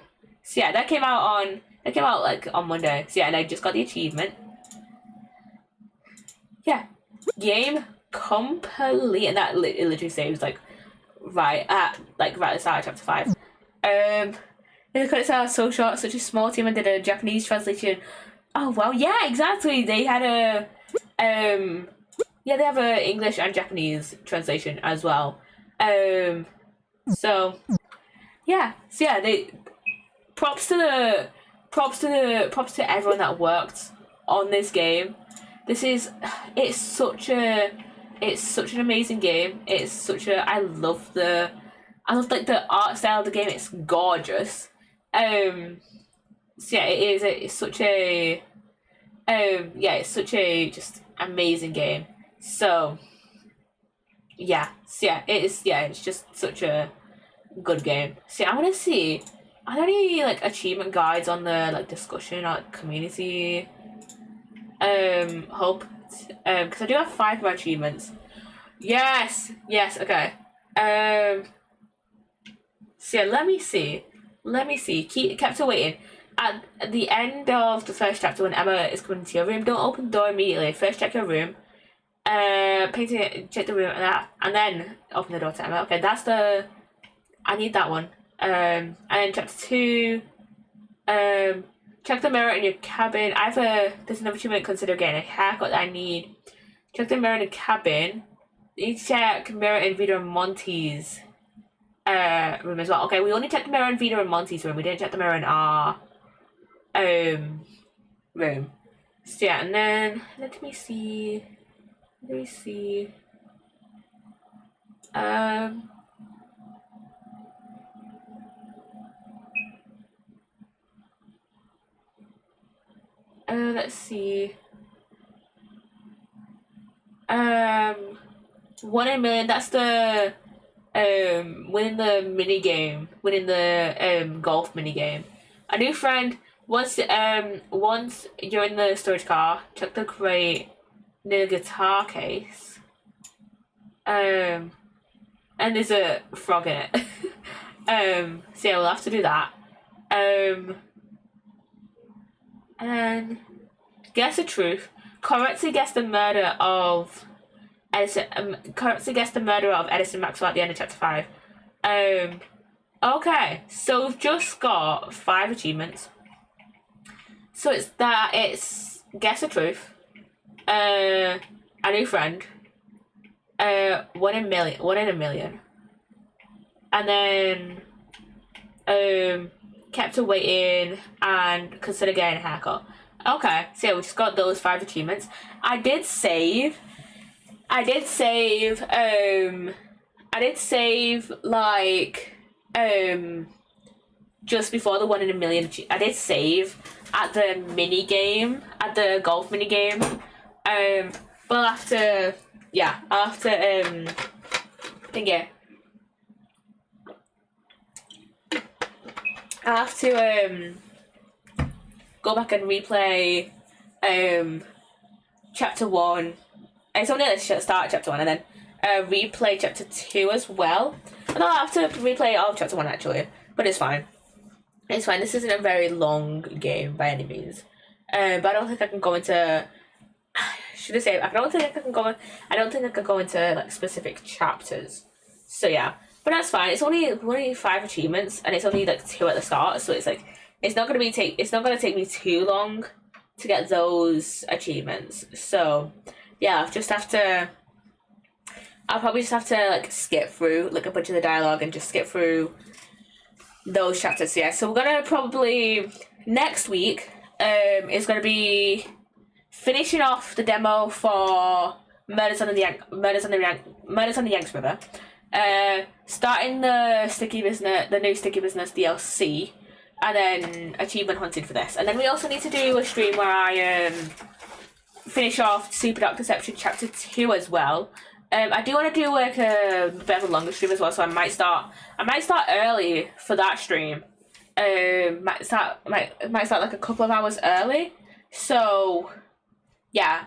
yeah, that came out like on Monday. So yeah, and I just got the achievement. Yeah. Game complete, and that it literally saves like right at the start of chapter 5. The credits are so short. Such a small team and did a Japanese translation. Oh well, yeah, exactly. They had a they have a English and Japanese translation as well. So they props to everyone that worked on this game. It's such an amazing game. I love the art style of the game. It's gorgeous. It's such a just amazing game. So it's just such a good game. See, I want to see, are there any like achievement guides on the like discussion or community hub? Because I do have 5 more achievements. Yes, okay. So yeah, let me see. Kept her waiting. At the end of the first chapter, when Emma is coming into your room, don't open the door immediately. First check your room. Check the room and then open the door to Emma. Okay, I need that one. And then chapter 2. Check the mirror in your cabin. There's another achievement. Consider getting a haircut that I need. Check the mirror in the cabin. You need to check mirror in Vito and Monty's room as well. Okay, we only checked the mirror in Vito and Monty's room. We didn't check the mirror in our room. So yeah, and then let me see. Let's see. One in a million. That's the winning the mini game, winning the golf mini game. A new friend. Once you're in the storage car, check the crate near the guitar case. And there's a frog in it. So yeah, we'll have to do that. And guess the truth. Correctly guess the murder of Edison. Correctly guess the murder of Edison Maxwell at the end of chapter 5. Okay, so we've just got 5 achievements. So it's guess the truth. A new friend. One in a million. And then kept her waiting, and consider getting a haircut. Okay, so yeah, we just got those 5 achievements. I did save, like, just before the 1 in a million. I did save at the mini game, at the golf mini game. But after, yeah, after, thingy. I have to, go back and replay, chapter 1. It's only at the start of chapter 1, and then, replay chapter 2 as well. And I'll have to replay all of chapter 1 actually, but it's fine. It's fine. This isn't a very long game by any means. But I don't think I can go into. Should I say? I don't think I can go. I don't think I can go into like specific chapters. So yeah, but that's fine. It's only 5 achievements, and it's only like 2 at the start. So it's like it's not gonna take me too long to get those achievements. So yeah, I'll probably just have to like skip through like a bunch of the dialogue and just skip through those chapters. Yeah, so we're gonna probably next week is gonna be finishing off the demo for Murders on the Yanks River, starting the new Sticky Business DLC, and then achievement hunting for this. And then we also need to do a stream where I finish off Super Dark Deception chapter 2 as well. I do want to do like a bit of a longer stream as well, so I might start early for that stream. Might start like a couple of hours early. So yeah.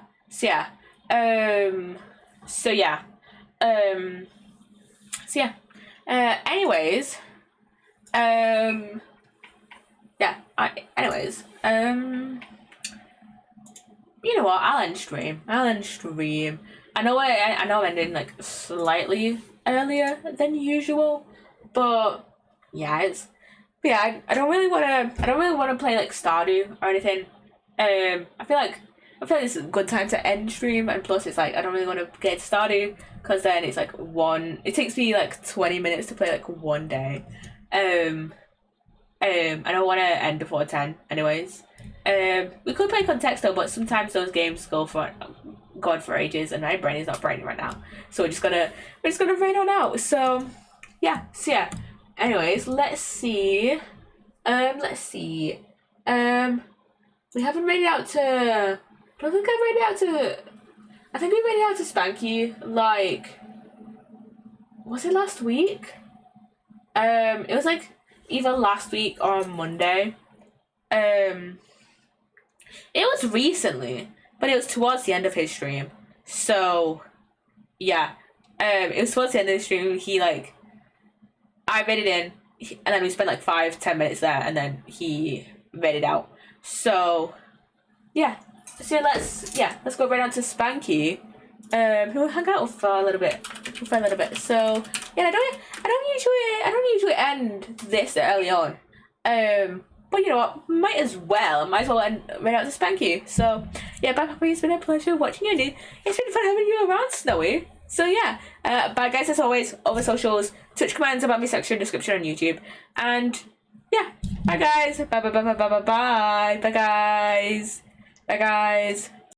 Anyways. You know what? I'll end stream. I know I'm ending like slightly earlier than usual, but yeah, I don't really want to play like Stardew or anything. I feel like this is a good time to end stream, and plus it's like I don't really want to get Stardew because then it's like it takes me like 20 minutes to play like one day. I don't want to end before 10 anyways. We could play Contexto, but sometimes those games go on for ages, and my brain is not braining right now. So we're just gonna rain on out. So yeah. Anyways, let's see. We haven't rated out to. I don't think I've rated out to. I think we rated out to Spanky. Like, was it last week? It was like either last week or on Monday. It was recently, but it was towards the end of his stream. So, yeah. It was towards the end of the stream. I rated in, and then we spent like 5-10 minutes there, and then he rated out. So, yeah. So let's go right on to Spanky. Who will hang out for a little bit. So yeah, I don't usually end this early on. But you know what? Might as well end right out to Spanky. So yeah, bye Poppy. It's been a pleasure watching you. It's been fun having you around, Snowy. So yeah, bye guys. As always, over socials, Twitch commands, about me section, description on YouTube, and yeah, bye guys. Bye. Bye guys.